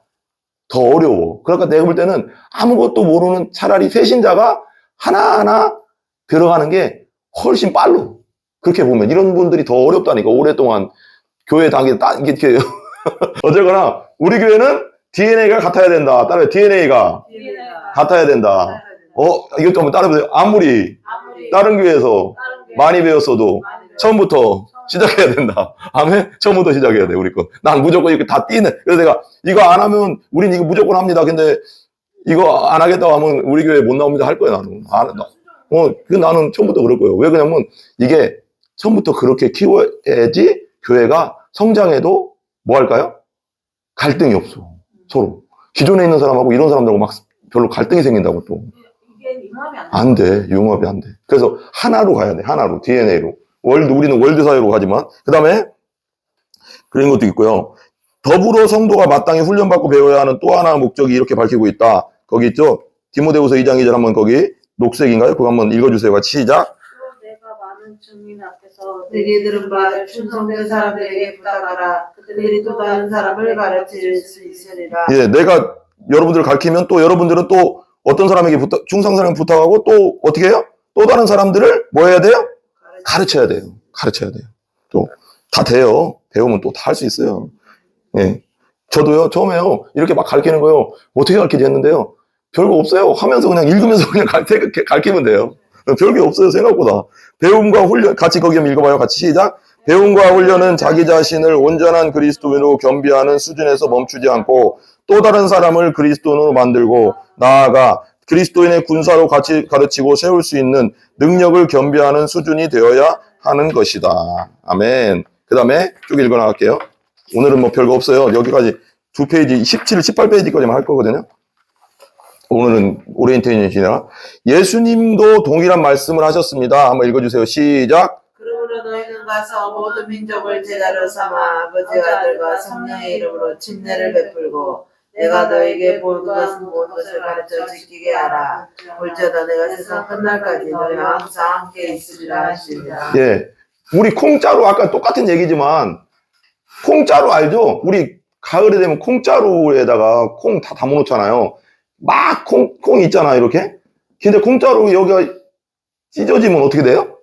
더 어려워. 그러니까 내가 볼 때는 아무것도 모르는 차라리 새신자가 하나하나 들어가는 게 훨씬 빨라. 그렇게 보면. 이런 분들이 더 어렵다니까. 오랫동안 교회 다니게 이렇게. 어쨌거나, 우리 교회는 DNA가 같아야 된다. 따라요. DNA가 같아야 된다. 이것도 한번 따라해보세요. 아무리 다른 교회에서 많이 배웠어도 처음부터 시작해야 된다. 아멘? 처음부터 시작해야 돼, 우리 거. 난 무조건 이렇게 다 뛰네. 그래서 내가 이거 안 하면 우린 이거 무조건 합니다. 근데 이거 안 하겠다고 하면 우리 교회 못 나옵니다. 할 거야, 나는. 나는 처음부터 그럴 거예요. 왜 그러냐면 이게 처음부터 그렇게 키워야지 교회가 성장해도 뭐 할까요? 갈등이 없어. 서로. 기존에 있는 사람하고 이런 사람들하고 막 별로 갈등이 생긴다고 또. 이게 융합이 안 돼. 융합이 안 돼. 그래서 하나로 가야 돼. 하나로. DNA로. 우리는 월드 사회로 가지만. 그 다음에 그런 것도 있고요. 더불어 성도가 마땅히 훈련받고 배워야 하는 또 하나의 목적이 이렇게 밝히고 있다. 거기 있죠? 디모데후서 2장 2절 한번 거기 녹색인가요? 그거 한번 읽어주세요. 같이 시작. 내가 많은 증인 앞에서 내게 들은 바 충성된 사람들에게 부탁하라. 그들이 또 다른 사람을 가르칠 수 있으리라. 예, 내가 여러분들을 가르치면 또 여러분들은 또 어떤 사람에게 충성사랑 부탁하고 또 어떻게 해요? 또 다른 사람들을 뭐 해야 돼요? 가르쳐야 돼요. 가르쳐야 돼요. 또 다 돼요. 배우면 또 다 할 수 있어요. 예. 저도요, 처음에요, 이렇게 막 가르치는 거요. 어떻게 가르치지 했는데요. 별거 없어요. 하면서 그냥 읽으면서 그냥 가르치면 돼요. 별게 없어요, 생각보다. 배움과 훈련, 같이 거기 한번 읽어봐요. 같이 시작. 배움과 훈련은 자기 자신을 온전한 그리스도인으로 겸비하는 수준에서 멈추지 않고 또 다른 사람을 그리스도인으로 만들고 나아가 그리스도인의 군사로 같이 가르치고 세울 수 있는 능력을 겸비하는 수준이 되어야 하는 것이다. 아멘. 그 다음에 쭉 읽어나갈게요. 오늘은 뭐 별거 없어요. 여기까지 2페이지, 17, 18페이지까지만 할 거거든요. 오늘은 오리엔테이션이라. 예수님도 동일한 말씀을 하셨습니다. 한번 읽어주세요. 시작. 그러므로 너희는 가서 모든 민족을 제자로 삼아 아버지와 아들과 성령의 이름으로 침례를 베풀고 내가 너에게 모든 것을 가르쳐 지키게 하라. 볼지어다 내가 세상 끝날까지 너희와 항상 함께 있으리라 하시니라. 예. 우리 콩자루 아까 똑같은 얘기지만 콩자루 알죠? 우리 가을에 되면 콩자루에다가 콩 다 담아 놓잖아요. 막 콩 있잖아요, 이렇게. 근데 콩자루 여기가 찢어지면 어떻게 돼요?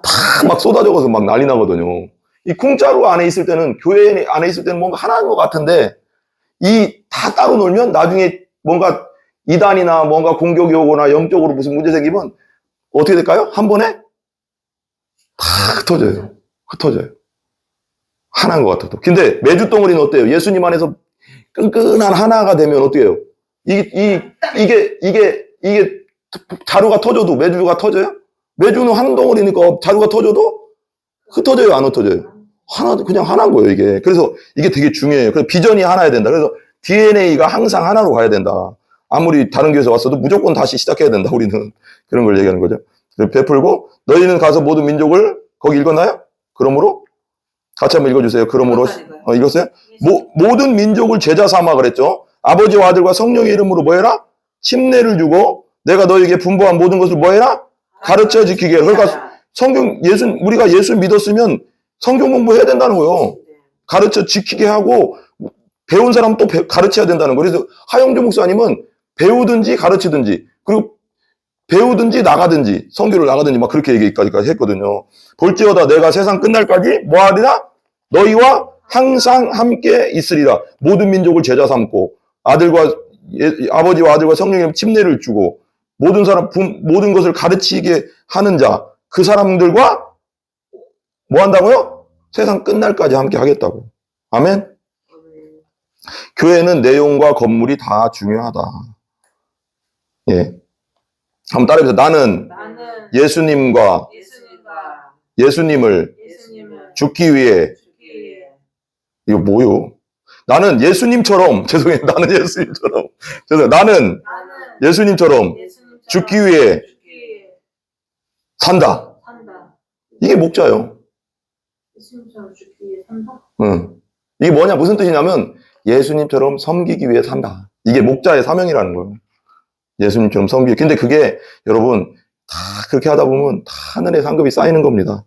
다 막 쏟아져서 막 난리 나거든요. 이 콩자루 안에 있을 때는, 교회 안에 있을 때는 뭔가 하나인 것 같은데, 이 다 따로 놀면 나중에 뭔가 이단이나 뭔가 공격이 오거나 영적으로 무슨 문제 생기면 어떻게 될까요? 한 번에 다 흩어져요. 흩어져요. 하나인 것 같아도. 근데 매주 덩어리는 어때요? 예수님 안에서 끈끈한 하나가 되면 어때요? 이게 자루가 터져도 매주가 터져요? 매주는 한 덩어리니까 자루가 터져도 흩어져요, 안 흩어져요? 그냥 하나인 거예요, 이게. 그래서 이게 되게 중요해요. 그래서 비전이 하나야 된다. 그래서 DNA가 항상 하나로 가야 된다. 아무리 다른 교회에서 왔어도 무조건 다시 시작해야 된다, 우리는. 그런 걸 얘기하는 거죠. 베풀고, 너희는 가서 모든 민족을, 거기 읽었나요? 그러므로? 같이 한번 읽어주세요. 그러므로. 읽었어요? 모든 민족을 제자 삼아 그랬죠. 아버지와 아들과 성령의 이름으로 뭐 해라? 침례를 주고, 내가 너에게 분부한 모든 것을 뭐 해라? 가르쳐 지키게 해라. 그러니까 우리가 예수 믿었으면 성경 공부해야 된다는 거예요. 가르쳐 지키게 하고, 배운 사람 또 가르쳐야 된다는 거예요. 그래서 하영주 목사님은 배우든지 가르치든지, 그리고 배우든지 나가든지, 선교를 나가든지 막 그렇게 얘기까지 했거든요. 볼지어다 내가 세상 끝날까지 뭐 하리라? 너희와 항상 함께 있으리라. 모든 민족을 제자 삼고, 아버지와 아들과 성령의 침례를 주고, 모든 것을 가르치게 하는 자, 그 사람들과 뭐 한다고요? 세상 끝날까지 함께 하겠다고. 아멘? 교회는 내용과 건물이 다 중요하다. 예. 한번 따라해보세요. 나는 예수님을 죽기 위해. 이거 뭐요? 나는 예수님처럼, 죄송해요. 나는 예수님처럼 죽기 위해 산다. 이게 목자예요. 예수님처럼 죽기 위해 산다? 이게 뭐냐, 무슨 뜻이냐면, 예수님처럼 섬기기 위해 산다. 이게 목자의 사명이라는 거예요. 예수님처럼 섬기기. 근데 그게, 여러분, 다 그렇게 하다 보면 다 하늘의 상급이 쌓이는 겁니다.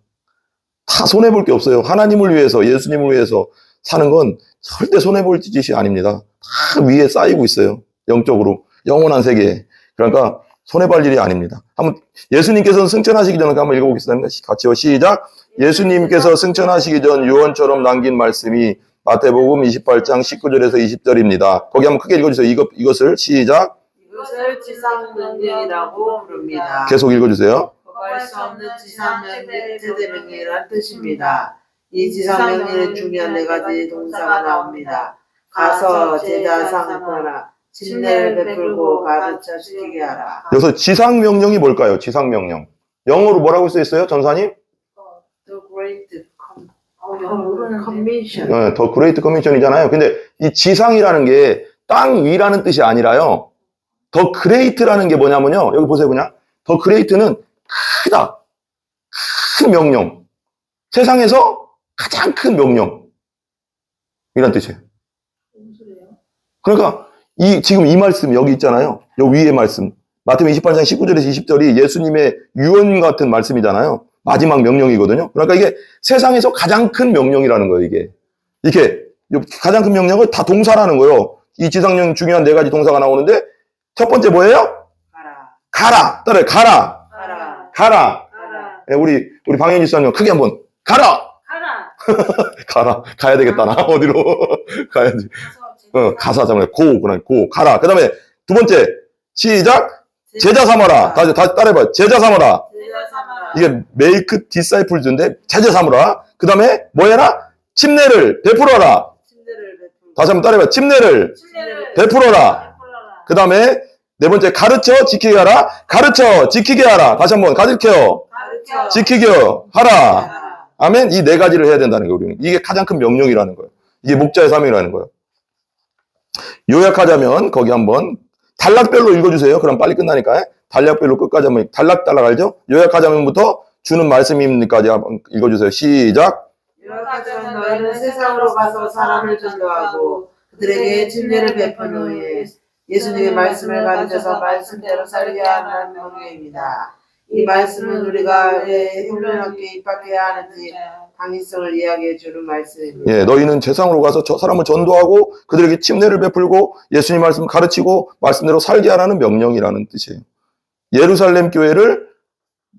다 손해볼 게 없어요. 하나님을 위해서, 예수님을 위해서 사는 건 절대 손해볼 짓이 아닙니다. 다 위에 쌓이고 있어요. 영적으로. 영원한 세계에. 그러니까, 손해볼 일이 아닙니다. 한번, 예수님께서 승천하시기 전에 한번 읽어보겠습니다. 같이요. 시작. 예수님께서 승천하시기 전 유언처럼 남긴 말씀이 마태복음 28장 19절에서 20절입니다. 거기 한번 크게 읽어주세요. 이것을 시작. 이것을 지상명령이라고 부릅니다. 계속 읽어주세요. 거부할 수 없는 지상명령이라는 뜻입니다. 이 지상명령의 중요한 네 가지 동사가 나옵니다. 가서 제자 삼거라, 침례를 베풀고 가르쳐 지키게 하라. 여기서 지상명령이 뭘까요? 지상명령. 영어로 뭐라고 써있어요? 전사님? The Great Commission. 네, 더 그레이트 커미션이잖아요. 근데 이 지상이라는 게 땅 위라는 뜻이 아니라요. 더 그레이트라는 게 뭐냐면요. 여기 보세요, 그냥. 더 그레이트는 크다. 큰 명령. 세상에서 가장 큰 명령. 이란 뜻이에요. 그러니까 지금 이 말씀 여기 있잖아요. 여기 위에 말씀. 마태복음 28장 19절에서 20절이 예수님의 유언 같은 말씀이잖아요. 마지막 명령이거든요. 그러니까 이게 세상에서 가장 큰 명령이라는 거예요, 이게. 이렇게 가장 큰 명령을 다 동사라는 거예요. 이 지상령 중요한 네 가지 동사가 나오는데 첫 번째 뭐예요? 가라. 따라해. 가라. 예, 우리 방현지 수사님 크게 한번 가라. 가야 되겠다. 나 어디로 가야지. 가사잖아요. 고 가라. 그다음에 두 번째 시작. 제자 삼아라. 다시 따라해봐. 제자 삼아라. 이게 make disciples인데 제자 삼으라. 그 다음에 뭐 해라? 침례를 베풀어라. 다시 한번 따라해봐. 침례를 베풀어라. 그 다음에 네 번째 가르쳐 지키게 하라. 가르쳐 지키게 하라. 다시 한번 가르쳐 지키게 하라. 아멘. 이 네 가지를 해야 된다는 거예요. 우리는. 이게 가장 큰 명령이라는 거예요. 이게 목자의 사명이라는 거예요. 요약하자면 거기 한번 단락별로 읽어주세요. 그럼 빨리 끝나니까. 단락별로 끝까지 한번 단락단락 알죠? 요약하자면부터 주는 말씀입니까지 한번 읽어주세요. 시작. 요약하자면 너희는 세상으로 가서 사람을 전도하고 그들에게 진리를 베푼 후에 예수님의 말씀을 가르쳐서 말씀대로 살게 하는 명령입니다. 이 말씀은 우리가 왜 훈련학교에 입학해야 하는지 당위성을 이야기해 주는 말씀입니다. 예, 너희는 세상으로 가서 저 사람을 전도하고 그들에게 침례를 베풀고 예수님 말씀을 가르치고 말씀대로 살게 하라는 명령이라는 뜻이에요. 예루살렘 교회를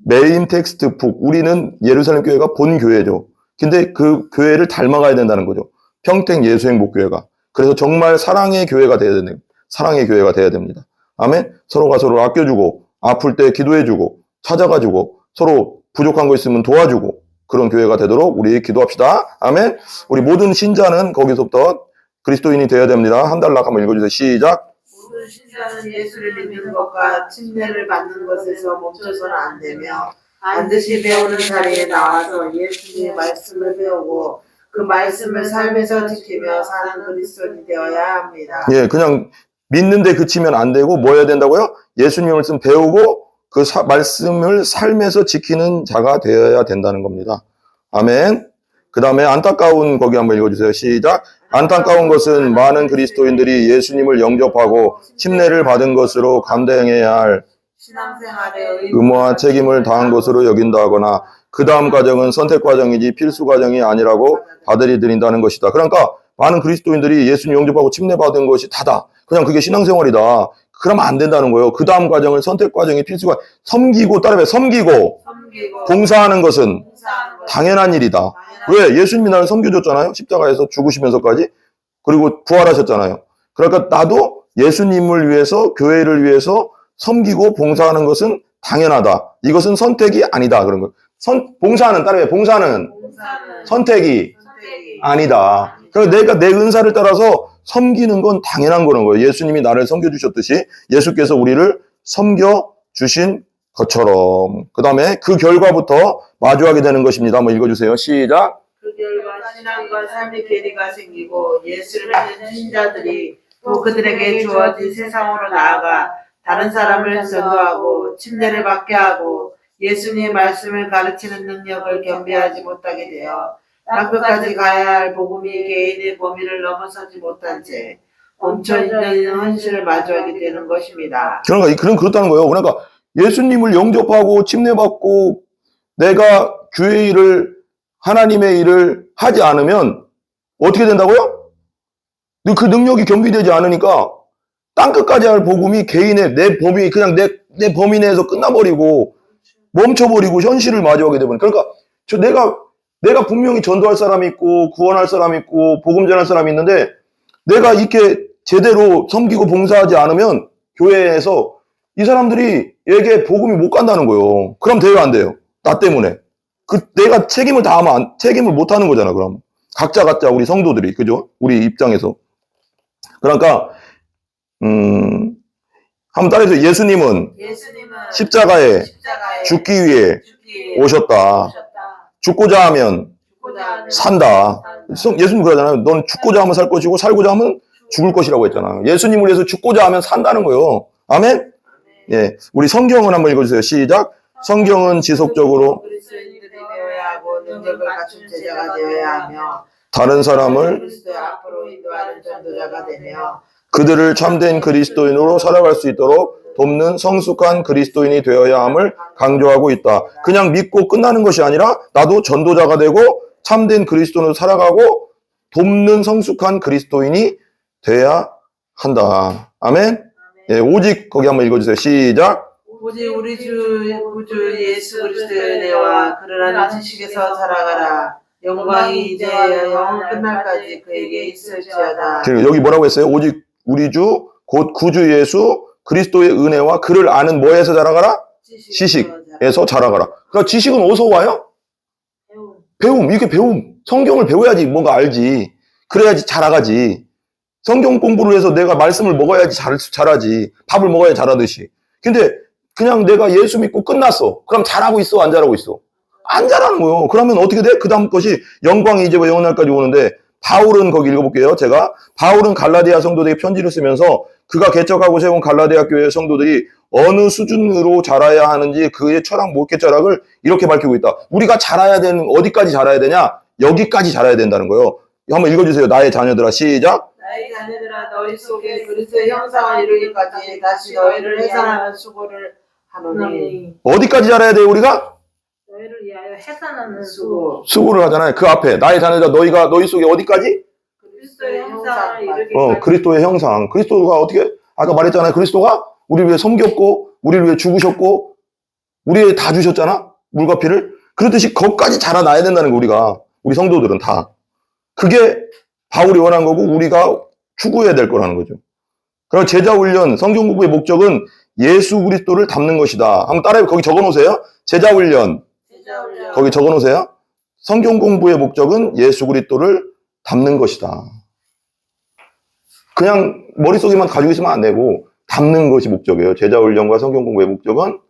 메인 텍스트 북, 우리는 예루살렘 교회가 본 교회죠. 근데 그 교회를 닮아가야 된다는 거죠. 평택 예수행복교회가. 그래서 정말 사랑의 교회가 돼야 됩니다. 사랑의 교회가 돼야 됩니다. 아멘. 서로가 서로를 아껴주고 아플 때 기도해주고 찾아가지고 서로 부족한 거 있으면 도와주고 그런 교회가 되도록 우리 기도합시다. 아멘. 우리 모든 신자는 거기서부터 그리스도인이 되어야 됩니다. 한 달락 한번 읽어주세요. 시작. 모든 신자는 예수를 믿는 것과 침례를 받는 것에서 멈춰서는 안 되며 반드시 배우는 자리에 나와서 예수님의 말씀을 배우고 그 말씀을 삶에서 지키며 사는 그리스도인이 되어야 합니다. 예, 그냥 믿는데 그치면 안 되고 뭐 해야 된다고요? 예수님 말씀 배우고 그 말씀을 삶에서 지키는 자가 되어야 된다는 겁니다. 아멘. 그 다음에 안타까운 거기 한번 읽어주세요. 시작. 안타까운 것은 많은 그리스도인들이 예수님을 영접하고 침례를 받은 것으로 감당해야 할 신앙생활의 의무와 책임을 다한 것으로 여긴다거나 그 다음 과정은 선택 과정이지 필수 과정이 아니라고 받아들인다는 것이다. 그러니까 많은 그리스도인들이 예수님 영접하고 침례 받은 것이 다다. 그냥 그게 신앙생활이다. 그러면 안 된다는 거예요. 그 다음 과정을 선택 과정이 필수가 섬기고 따라해 섬기고 봉사하는 것은 당연한 일이다. 왜? 예수님이 나를 섬겨줬잖아요. 십자가에서 죽으시면서까지. 그리고 부활하셨잖아요. 그러니까 나도 예수님을 위해서 교회를 위해서 섬기고 봉사하는 것은 당연하다. 이것은 선택이 아니다. 그런 거. 봉사는 따라해. 봉사는 선택이 아니다. 그러니까 내가 내 은사를 따라서 섬기는 건 당연한 거는 거예요. 예수님이 나를 섬겨주셨듯이 예수께서 우리를 섬겨주신 것처럼. 그 다음에 그 결과부터 마주하게 되는 것입니다. 한번 읽어주세요. 시작. 그 결과 신앙과 삶의 괴리가 생기고 예수를 믿는 신자들이 또 그들에게 주어진 세상으로 나아가 다른 사람을 전도하고 침례를 받게 하고 예수님의 말씀을 가르치는 능력을 겸비하지 못하게 되어 학교까지 가야 할 복음이 개인의 범위를 넘어서지 못한 채 멈춰 있는 현실을 마주하게 되는 것입니다. 그러니까 그렇다는 거예요. 그러니까 예수님을 영접하고 침례받고 내가 교회 일을 하나님의 일을 하지 않으면 어떻게 된다고요? 그 능력이 겸비되지 않으니까 땅끝까지 할 복음이 개인의 내 범위 그냥 내 범위 내에서 끝나버리고 멈춰버리고 현실을 마주하게 되버리니까 그러니까 내가 분명히 전도할 사람이 있고 구원할 사람이 있고 복음 전할 사람이 있는데 내가 이렇게 제대로 섬기고 봉사하지 않으면 교회에서 이 사람들이에게 복음이 못 간다는 거예요. 그럼 돼요, 안 돼요? 나 때문에. 내가 책임을 다하면 책임을 못 하는 거잖아, 그럼. 각자 우리 성도들이, 그죠? 우리 입장에서. 그러니까, 한번 따라해서 예수님은 십자가에 죽기 위해 오셨다. 죽고자 하면 산다. 예수님 그러잖아요. 넌 죽고자 하면 살 것이고 살고자 하면 죽을 것이라고 했잖아. 예수님을 위해서 죽고자 하면 산다는 거예요. 아멘? 예, 우리 성경을 한번 읽어주세요. 시작. 성경은 지속적으로 그리스도인들이 되어야 하고 능력을 갖춘 제자가 되어야 하며 다른 사람을 그리스도의 앞으로 인도하는 전도자가 되며 그들을 참된 그리스도인으로 살아갈 수 있도록 돕는 성숙한 그리스도인이 되어야 함을 강조하고 있다. 그냥 믿고 끝나는 것이 아니라 나도 전도자가 되고 참된 그리스도인으로 살아가고 돕는 성숙한 그리스도인이 돼야 한다. 아멘? 예, 오직 거기 한번 읽어주세요. 시작. 오직 우리 구주 예수 그리스도의 은혜와 그를 아는 지식에서 살아가라. 영광이 이제 영원 끝날까지 그에게 있을지어다. 여기 뭐라고 했어요? 오직 우리 주 곧 구주 예수 그리스도의 은혜와 그를 아는 뭐에서 자라가라? 지식에서 자라가라. 그러니까 지식은 어디서 와요? 배움. 이렇게 배움. 성경을 배워야지 뭔가 알지. 그래야지 자라가지. 성경 공부를 해서 내가 말씀을 먹어야지 잘하지. 밥을 먹어야 잘하듯이. 근데 그냥 내가 예수 믿고 끝났어. 그럼 잘하고 있어? 안 잘하고 있어? 안 잘하는 거예요. 그러면 어떻게 돼? 그 다음 것이 영광이 이제와 영원날까지 오는데 바울은 거기 읽어볼게요. 제가 바울은 갈라디아 성도들에게 편지를 쓰면서 그가 개척하고 세운 갈라디아 교회 성도들이 어느 수준으로 자라야 하는지 그의 철학 목회철학을 이렇게 밝히고 있다. 우리가 자라야 되는 어디까지 자라야 되냐? 여기까지 자라야 된다는 거예요. 한번 읽어주세요. 나의 자녀들아. 시작. 나의 자녀들아 너희 속에 그리스도의 형상을 이루기까지 다시 너희를 해산하는 수고를 하노니. 어디까지 잘해야 돼요, 우리가? 너희를 위하여 해산하는 수고. 수고를 하잖아요. 그 앞에 나의 자녀자 너희 속에 어디까지? 그리스도의 형상을 이루기까지. 그리스도의 형상. 그리스도가 어떻게? 아까 말했잖아요. 그리스도가 우리를 위해 섬겼고, 우리를 위해 죽으셨고, 우리에 다 주셨잖아. 물과 피를. 그렇듯이 거기까지 자라나야 된다는 거 우리가. 우리 성도들은 다. 그게 바울이 원한 거고 우리가 추구해야 될 거라는 거죠. 그리고 제자 훈련, 성경 공부의 목적은 예수 그리스도를 닮는 것이다. 한번 따라해. 거기 적어 놓으세요. 제자 훈련. 거기 적어 놓으세요. 성경 공부의 목적은 예수 그리스도를 닮는 것이다. 그냥 머릿속에만 가지고 있으면 안 되고 닮는 것이 목적이에요. 제자 훈련과 성경 공부의 목적은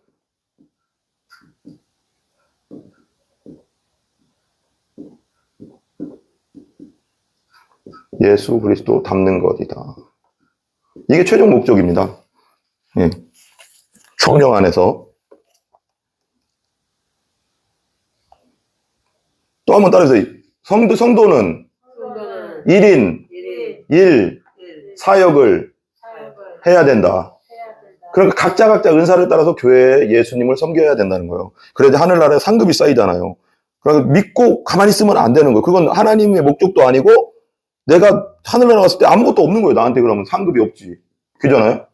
예수 그리스도 닮는 것이다. 이게 최종 목적입니다. 예. 성령 안에서. 또 한번 따라해서 성도는 1인 1 사역을 해야 된다. 그러니까 각자 은사를 따라서 교회에 예수님을 섬겨야 된다는 거예요. 그래야 하늘나라에 상급이 쌓이잖아요. 그러니까 믿고 가만히 있으면 안 되는 거예요. 그건 하나님의 목적도 아니고 내가 하늘나라 갔을 때 아무것도 없는 거예요. 나한테 그러면 상급이 없지. 그잖아요.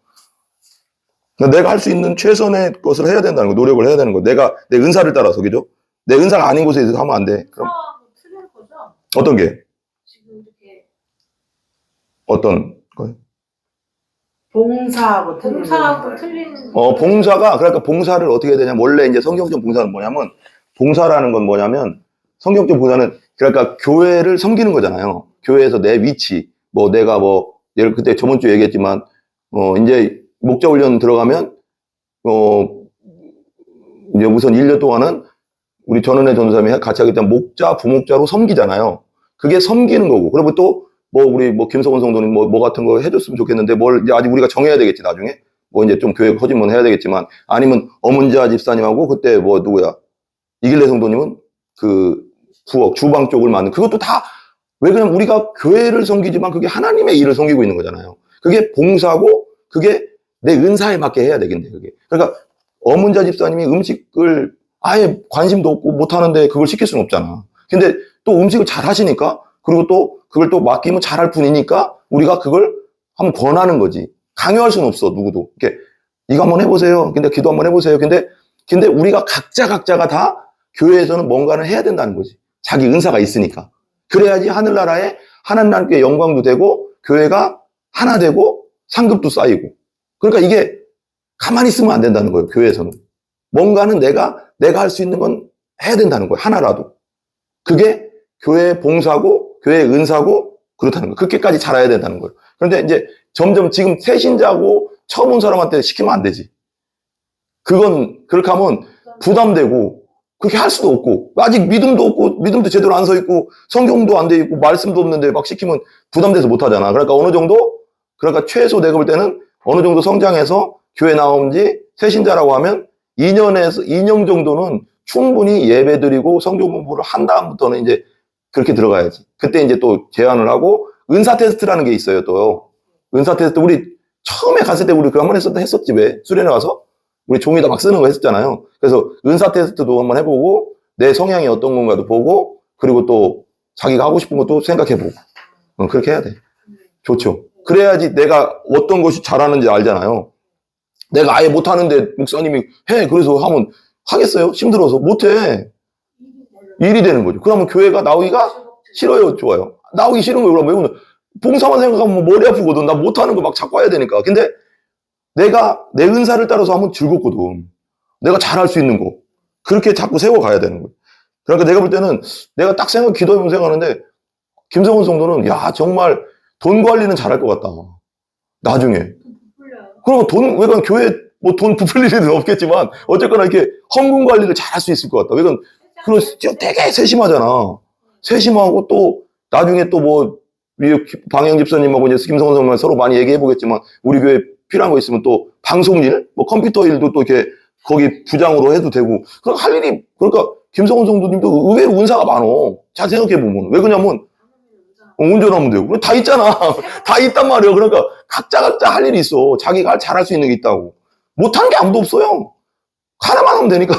그러니까 내가 할 수 있는 최선의 것을 해야 된다는 거, 노력을 해야 되는 거. 내가 내 은사를 따라서, 그죠? 내 은사가 아닌 곳에 하면 안 돼. 그럼 틀린 거죠? 어떤 게? 지금 이렇게 어떤 거요? 봉사하고 봉사하고 틀린 봉사가, 그러니까 봉사를 어떻게 해야 되냐면, 원래 이제 성경적 봉사는 뭐냐면, 봉사라는 건 뭐냐면, 성경적 봉사는, 그러니까 교회를 섬기는 거잖아요. 교회에서 내 위치, 내가 예를 그때 저번 주에 얘기했지만, 이제 목자훈련 들어가면, 이제 우선 1년 동안은 우리 전은혜 전도사님이 같이 하기 때문에 목자, 부목자로 섬기잖아요. 그게 섬기는 거고. 그리고 또, 우리 김성원 성도님 같은 거 해줬으면 좋겠는데, 이제 아직 우리가 정해야 되겠지, 나중에. 이제 좀 교회가 커지면 해야 되겠지만, 아니면 어문자 집사님하고 그때 누구야? 이길래 성도님은 부엌, 주방 쪽을 맡는, 그것도 다, 왜 그냥 우리가 교회를 섬기지만 그게 하나님의 일을 섬기고 있는 거잖아요. 그게 봉사고, 그게 내 은사에 맞게 해야 되겠네, 그게. 그러니까, 어문자 집사님이 음식을 아예 관심도 없고 못하는데 그걸 시킬 수는 없잖아. 근데 또 음식을 잘 하시니까, 그리고 또 그걸 또 맡기면 잘할 뿐이니까 우리가 그걸 한번 권하는 거지. 강요할 수는 없어, 누구도. 이렇게, 이거 한번 해보세요. 근데 기도 한번 해보세요. 근데 우리가 각자가 다 교회에서는 뭔가를 해야 된다는 거지. 자기 은사가 있으니까. 그래야지 하늘나라에 하나님께 영광도 되고, 교회가 하나 되고, 상급도 쌓이고. 그러니까 이게 가만히 있으면 안 된다는 거예요, 교회에서는. 뭔가는 내가 할 수 있는 건 해야 된다는 거예요, 하나라도. 그게 교회의 봉사고, 교회의 은사고, 그렇다는 거예요. 그렇게까지 자라야 된다는 거예요. 그런데 이제 점점 지금 새신자고 처음 온 사람한테 시키면 안 되지. 그건, 그렇게 하면 부담되고, 그렇게 할 수도 없고, 아직 믿음도 없고, 믿음도 제대로 안 서 있고, 성경도 안 돼 있고, 말씀도 없는데 막 시키면 부담돼서 못 하잖아. 그러니까 어느 정도, 그러니까 최소 내가 볼 때는 어느 정도 성장해서 교회 나온 지 새신자라고 하면 2년 정도는 충분히 예배 드리고 성경 공부를 한 다음부터는 이제 그렇게 들어가야지. 그때 이제 또 제안을 하고, 은사 테스트라는 게 있어요, 또. 은사 테스트, 우리 처음에 갔을 때 우리 그거 한번 했었지, 왜? 수련회 와서? 우리 종이다 막 쓰는 거 했었잖아요. 그래서 은사 테스트도 한번 해보고, 내 성향이 어떤 건가도 보고, 그리고 또 자기가 하고 싶은 것도 생각해보고. 그렇게 해야 돼. 좋죠. 그래야지 내가 어떤 것이 잘하는지 알잖아요. 내가 아예 못하는데 목사님이 해. 그래서 하면 하겠어요? 힘들어서. 못해. 일이 되는 거죠. 그러면 교회가 나오기가 싫어요? 좋아요? 나오기 싫은 거예요. 그러면 왜? 봉사만 생각하면 머리 아프거든. 나 못하는 거 막 자꾸 해야 되니까. 근데 내가 내 은사를 따라서 하면 즐겁거든. 내가 잘할 수 있는 거. 그렇게 자꾸 세워가야 되는 거예요. 그러니까 내가 볼 때는 내가 딱 기도해보면 생각하는데, 김성원 성도는, 야, 정말 돈 관리는 잘할 것 같다. 나중에. 그럼 왜 그냥 교회 돈 부풀릴 일은 없겠지만, 어쨌거나 이렇게 헌금 관리를 잘할 수 있을 것 같다. 왜 그건 되게 세심하잖아. 세심하고 또, 나중에 또 방영 집사님하고 이제 김성원 성도님 서로 많이 얘기해보겠지만, 우리 교회 필요한 거 있으면 또 방송 일, 컴퓨터 일도 또 이렇게 거기 부장으로 해도 되고, 할 일이, 그러니까 김성원 성도님도 의외로 은사가 많어. 잘 생각해보면. 왜 그러냐면, 운전하면 되고. 다 있잖아. 다 있단 말이에요. 그러니까 각자 할 일이 있어. 자기가 잘할 수 있는 게 있다고. 못하는 게 아무도 없어요. 하나만 하면 되니까.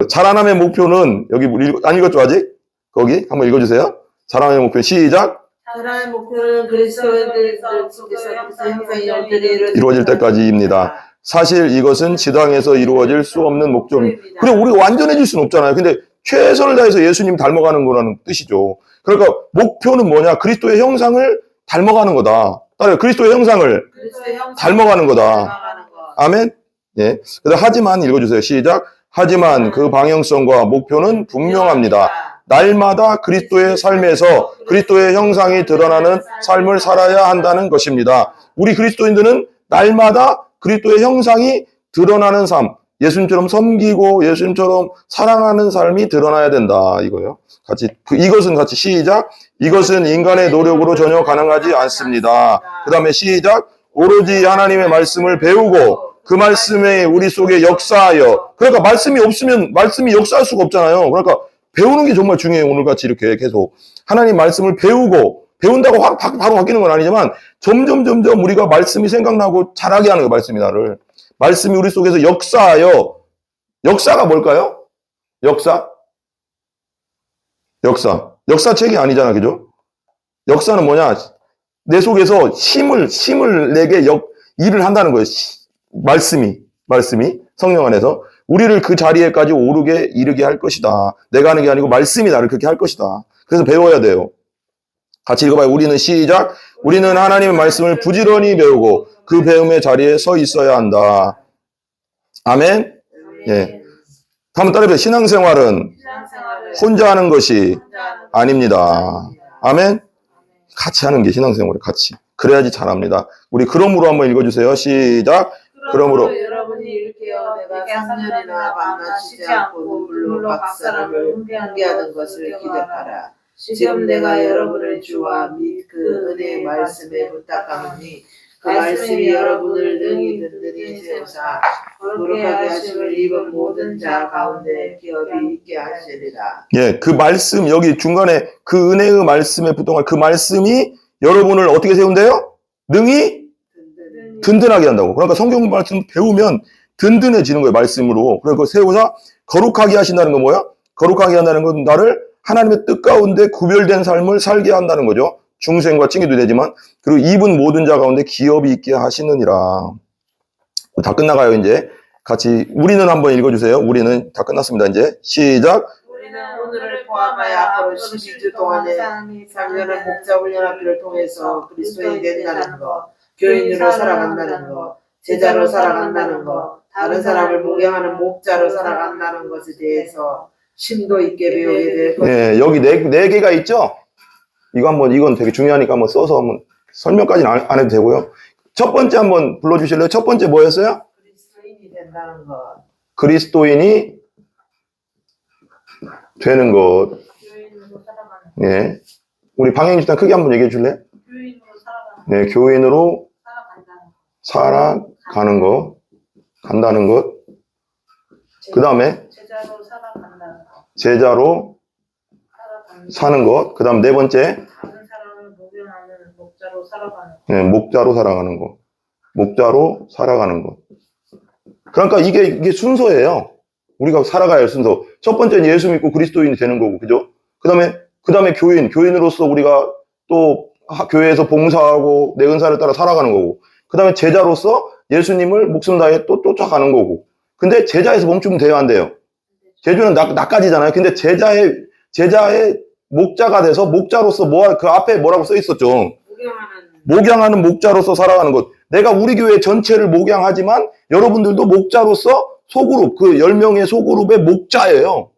자라남의 목표는, 여기 안 읽었죠, 아직? 거기? 한번 읽어주세요. 자라남의 목표, 시작. 하나의 목표는 그리스도인들 속에서 그리스도 형상의 영들이 이루어질 때까지입니다. 사실 이것은 지당에서 이루어질 수 없는 목적입니다. 그래, 우리가 완전해질 수는 없잖아요. 근데 최선을 다해서 예수님 닮아가는 거라는 뜻이죠. 그러니까 목표는 뭐냐? 그리스도의 형상을 닮아가는 거다. 따라요. 그리스도의 형상을 닮아가는 거다. 아멘? 예. 하지만 읽어주세요. 시작. 하지만 그 방향성과 목표는 분명합니다. 날마다 그리스도의 삶에서 그리스도의 형상이 드러나는 삶을 살아야 한다는 것입니다. 우리 그리스도인들은 날마다 그리스도의 형상이 드러나는 삶, 예수님처럼 섬기고 예수님처럼 사랑하는 삶이 드러나야 된다. 이거요. 이것은 같이 시작. 이것은 인간의 노력으로 전혀 가능하지 않습니다. 그 다음에 시작. 오로지 하나님의 말씀을 배우고 그 말씀에 우리 속에 역사하여. 그러니까 말씀이 없으면 말씀이 역사할 수가 없잖아요. 그러니까 배우는 게 정말 중요해요. 오늘같이 이렇게 계속 하나님 말씀을 배운다고 바로 바뀌는 건 아니지만 점점 우리가 말씀이 생각나고 잘하게 하는 거 말씀이 나를. 말씀이 우리 속에서 역사하여. 역사가 뭘까요? 역사책이 아니잖아. 그죠? 역사는 뭐냐? 내 속에서 힘을 내게 일을 한다는 거예요. 말씀이 성령 안에서 우리를 그 자리에까지 이르게 할 것이다. 내가 하는 게 아니고 말씀이 나를 그렇게 할 것이다. 그래서 배워야 돼요. 같이 읽어봐요. 우리는 시작. 우리는 하나님의 말씀을 부지런히 배우고 그 배움의 자리에 서 있어야 한다. 아멘. 예. 한번 따라해봐요. 신앙생활은 혼자 하는 것이 아닙니다. 아멘. 같이 하는 게 신앙생활이에요. 같이. 그래야지 잘합니다. 우리 그러므로 한번 읽어주세요. 시작. 그러므로 여러분이 일깨어 내가 3년이나 밤낮 쉬지 않고 눈물로 각 사람을 훈계하는 것을 기억하라. 지금 내가 여러분을 주와 및 그 은혜의 말씀에 부탁하노니 그 말씀이 여러분을 능히 든든히 세우사 거룩하게 하심을 입은 모든 자 가운데 기업이 있게 하시리라. 예, 그 말씀 여기 중간에 그 은혜의 말씀에 부탁할 그 말씀이 여러분을 어떻게 세운대요? 능히 든든하게 한다고. 그러니까 성경 말씀 배우면 든든해지는 거예요. 말씀으로. 그러니까 세우사 거룩하게 하신다는 건 뭐야? 거룩하게 한다는 건 나를 하나님의 뜻 가운데 구별된 삶을 살게 한다는 거죠. 중생과 칭의도 되지만 그리고 입은 모든 자 가운데 기업이 있게 하시느니라. 다 끝나가요. 이제 같이 우리는 한번 읽어주세요. 우리는 다 끝났습니다. 이제 시작. 우리는 오늘을 포함하여 앞으로 12주 동안에 3년의 목자 훈련학교를 통해서 그리스도인이 된다는 것, 교인으로 살아간다는 것, 제자로 살아간다는 것, 다른 사람을 목양하는 목자로 살아간다는 것에 대해서 심도 있게 배우게 될 것입니다. 예, 여기 네 개가 있죠? 이건 되게 중요하니까 한번 써서 한번 설명까지는 안 해도 되고요. 첫 번째 한번 불러주실래요? 첫 번째 뭐였어요? 그리스도인이 된다는 것. 그리스도인이 되는 것. 교인으로 살아가는 예. 우리 방향지단 크게 한번 얘기해 줄래요? 교인으로 살아가는 네, 교인으로 살아간다는 살아가는 것, 간다는 것. 그 다음에 제자로 살아간다는 것 제자로 살아가는 사는 것. 그 다음 네 번째, 다른 사람을 목용하는 목자로 살아가는 것 네, 목자로 살아가는 것. 목자로 살아가는 것. 그러니까 이게 순서예요. 우리가 살아가야 할 순서. 첫 번째는 예수 믿고 그리스도인이 되는 거고, 그죠? 그 다음에 교인으로서 우리가 또 교회에서 봉사하고 내 은사를 따라 살아가는 거고, 그 다음에 제자로서 예수님을 목숨 다해 또 쫓아가는 거고. 근데 제자에서 멈추면 돼요, 안 돼요? 제주는 나까지잖아요. 근데 제자의 목자가 돼서 목자로서 그 앞에 뭐라고 써 있었죠? 목양하는 목자로서 살아가는 것. 내가 우리 교회 전체를 목양하지만 여러분들도 목자로서 소그룹, 그 10명의 소그룹의 목자예요.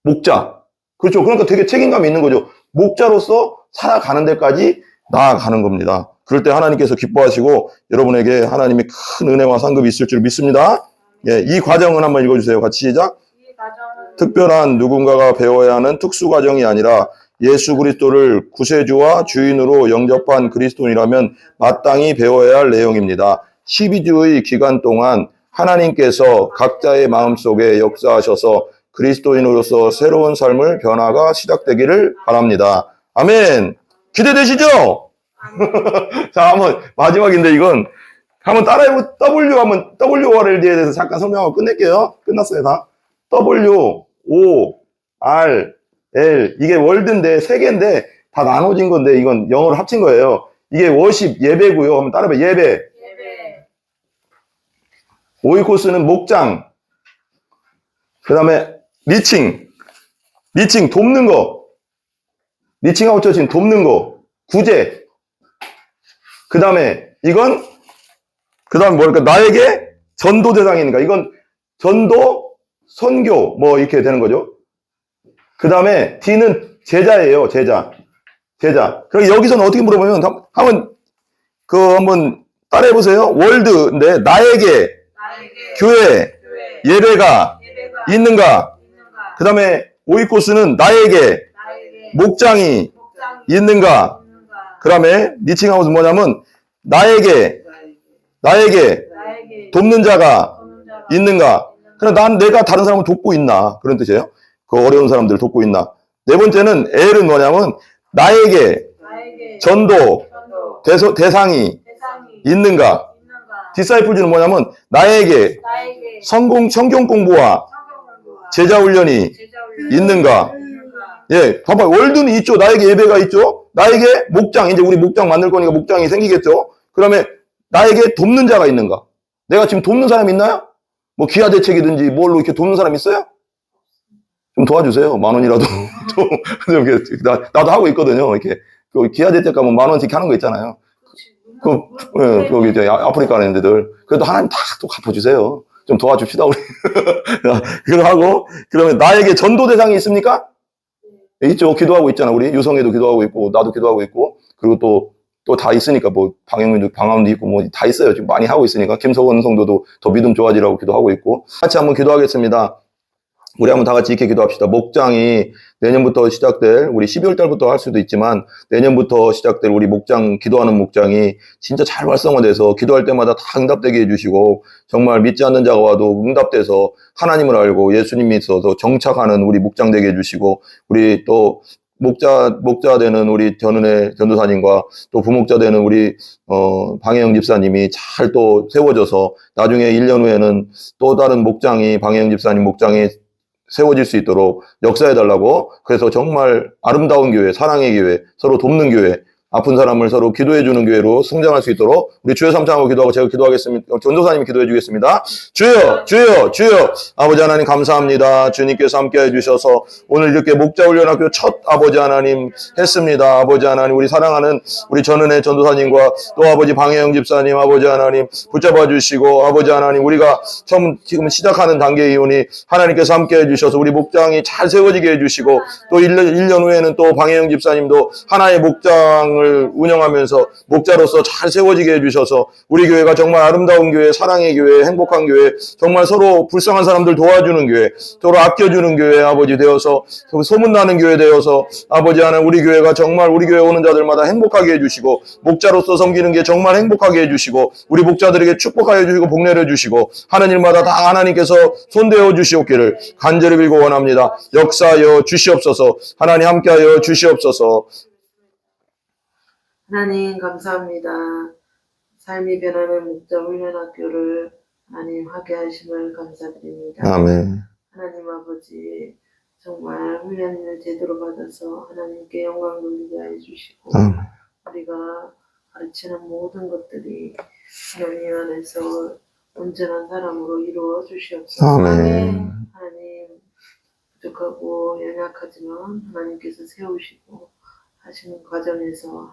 목자. 그렇죠. 그러니까 되게 책임감이 있는 거죠. 목자로서 살아가는 데까지 나아가는 겁니다. 그럴 때 하나님께서 기뻐하시고 여러분에게 하나님의 큰 은혜와 상급이 있을 줄 믿습니다. 예, 이 과정은 한번 읽어주세요. 같이 시작. 이 과정은 특별한 누군가가 배워야 하는 특수 과정이 아니라 예수 그리스도를 구세주와 주인으로 영접한 그리스도인이라면 마땅히 배워야 할 내용입니다. 12주의 기간 동안 하나님께서 각자의 마음속에 역사하셔서 그리스도인으로서 새로운 삶을 변화가 시작되기를 바랍니다. 아멘. 기대되시죠? 자, 한번 마지막인데 이건 한번 따라해보 WR에 대해서 잠깐 설명하고 끝낼게요. 끝났어요, 다. W, O, R, L. 이게 월드인데, 세 개인데, 다 나눠진 건데, 이건 영어로 합친 거예요. 이게 워십, 예배고요. 한번 따라해봐. 예배. 예배. 오이코스는 목장. 그 다음에, 리칭. 리칭, 돕는 거. 리칭하고 처신, 돕는 거. 구제. 그 다음에, 이건, 그 다음 뭐랄까, 나에게 전도 대상이니까. 이건 전도, 선교, 뭐, 이렇게 되는 거죠. 그 다음에, D는 제자예요, 제자. 제자. 그럼 여기서는 어떻게 물어보면, 한번 따라해보세요. 월드인데, 나에게 나에게 교회, 교회. 예배가 예배가 있는가? 있는가? 그 다음에, 오이코스는 나에게 나에게 목장이 목장이 있는가? 있는가? 그 다음에, 리칭하우스 뭐냐면, 나에게 나에게 돕는 자가 돕는 자가 있는가? 그럼 내가 다른 사람을 돕고 있나? 그런 뜻이에요. 그 어려운 사람들을 돕고 있나? 네 번째는 L은 뭐냐면, 나에게 나에게 전도 전도 대상이 대상이 있는가? 있는가? 디사이플즈는 뭐냐면, 나에게 나에게 성경 공부와 성경 공부와 제자 훈련이 제자 훈련이 있는가? 있는가? 예, 봐봐. 월드는 있죠. 나에게 예배가 있죠. 나에게 목장, 이제 우리 목장 만들 거니까 목장이 생기겠죠. 그 다음에 나에게 돕는 자가 있는가? 내가 지금 돕는 사람 있나요? 뭐 기아 대책이든지 뭘로 이렇게 돕는 사람 있어요? 좀 도와주세요. 10,000원이라도. 좀 이렇게 나도 하고 있거든요. 이렇게 그 기아 대책 가면 10,000원씩 하는 거 있잖아요. 거기 이제 아프리카 하는 애들. 그래도 하나님 다 또 갚아주세요. 좀 도와줍시다, 우리. 그거 하고, 그러면 나에게 전도 대상이 있습니까? 있죠. 기도하고 있잖아. 우리 유성애도 기도하고 있고, 나도 기도하고 있고, 그리고 또 다 있으니까, 뭐, 방황도 있고, 뭐, 다 있어요. 지금 많이 하고 있으니까. 김석원 성도도 더 믿음 좋아지라고 기도하고 있고. 같이 한번 기도하겠습니다. 우리 한번 다 같이 이렇게 기도합시다. 목장이 내년부터 시작될, 우리 12월 달부터 할 수도 있지만, 내년부터 시작될 우리 목장, 기도하는 목장이 진짜 잘 활성화돼서 기도할 때마다 다 응답되게 해주시고, 정말 믿지 않는 자가 와도 응답돼서 하나님을 알고 예수님이 있어서 정착하는 우리 목장 되게 해주시고, 우리 또 목자 되는 우리 전은혜 전도사님과 또 부목자 되는 우리, 방혜영 집사님이 잘 또 세워져서 나중에 1년 후에는 또 다른 목장이, 방혜영 집사님 목장이 세워질 수 있도록 역사해달라고. 그래서 정말 아름다운 교회, 사랑의 교회, 서로 돕는 교회, 아픈 사람을 서로 기도해주는 교회로 성장할 수 있도록 우리 주여 삼창하고 기도하고 제가 기도하겠습니다. 전도사님이 기도해 주겠습니다. 주여, 주여, 주여. 아버지 하나님 감사합니다. 주님께서 함께 해주셔서 오늘 이렇게 목자훈련학교 첫 아버지 하나님 했습니다. 아버지 하나님, 우리 사랑하는 우리 전은혜 전도사님과 또 아버지 방혜영 집사님, 아버지 하나님 붙잡아 주시고, 아버지 하나님, 우리가 지금 시작하는 단계이오니 하나님께서 함께 해주셔서 우리 목장이 잘 세워지게 해주시고, 또 1년 후에는 또 방혜영 집사님도 하나의 목장을 운영하면서 목자로서 잘 세워지게 해주셔서 우리 교회가 정말 아름다운 교회, 사랑의 교회, 행복한 교회, 정말 서로 불쌍한 사람들 도와주는 교회, 서로 아껴주는 교회 아버지 되어서 소문나는 교회 되어서 아버지 하나님, 우리 교회가 정말 우리 교회 오는 자들마다 행복하게 해주시고 목자로서 섬기는 게 정말 행복하게 해주시고 우리 목자들에게 축복하여 주시고 복내려 주시고 하는 일마다 다 하나님께서 손대어 주시옵기를 간절히 빌고 원합니다. 역사하여 주시옵소서. 하나님 함께하여 주시옵소서. 하나님 감사합니다. 삶이 변하는 목자훈련학교를 하나님 하게 하심을 감사드립니다. 아멘. 하나님 아버지, 정말 훈련을 제대로 받아서 하나님께 영광 돌리게 해주시고 아멘. 우리가 가르치는 모든 것들이 하나님 안에서 온전한 사람으로 이루어 주시옵소서. 아멘. 하나님, 부족하고 연약하지만 하나님께서 세우시고 하시는 과정에서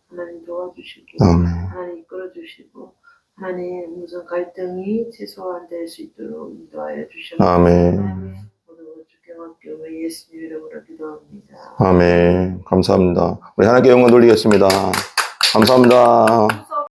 하나님 도와주시고 아멘. 하나님 이끌어주시고 하나님 무슨 갈등이 최소화될 수 있도록 인도하여 주시옵소서. 아멘. 오늘 주경학교회 예수님 이름으로 기도합니다. 아멘. 감사합니다. 우리 하나님께 영광 돌리겠습니다. 감사합니다.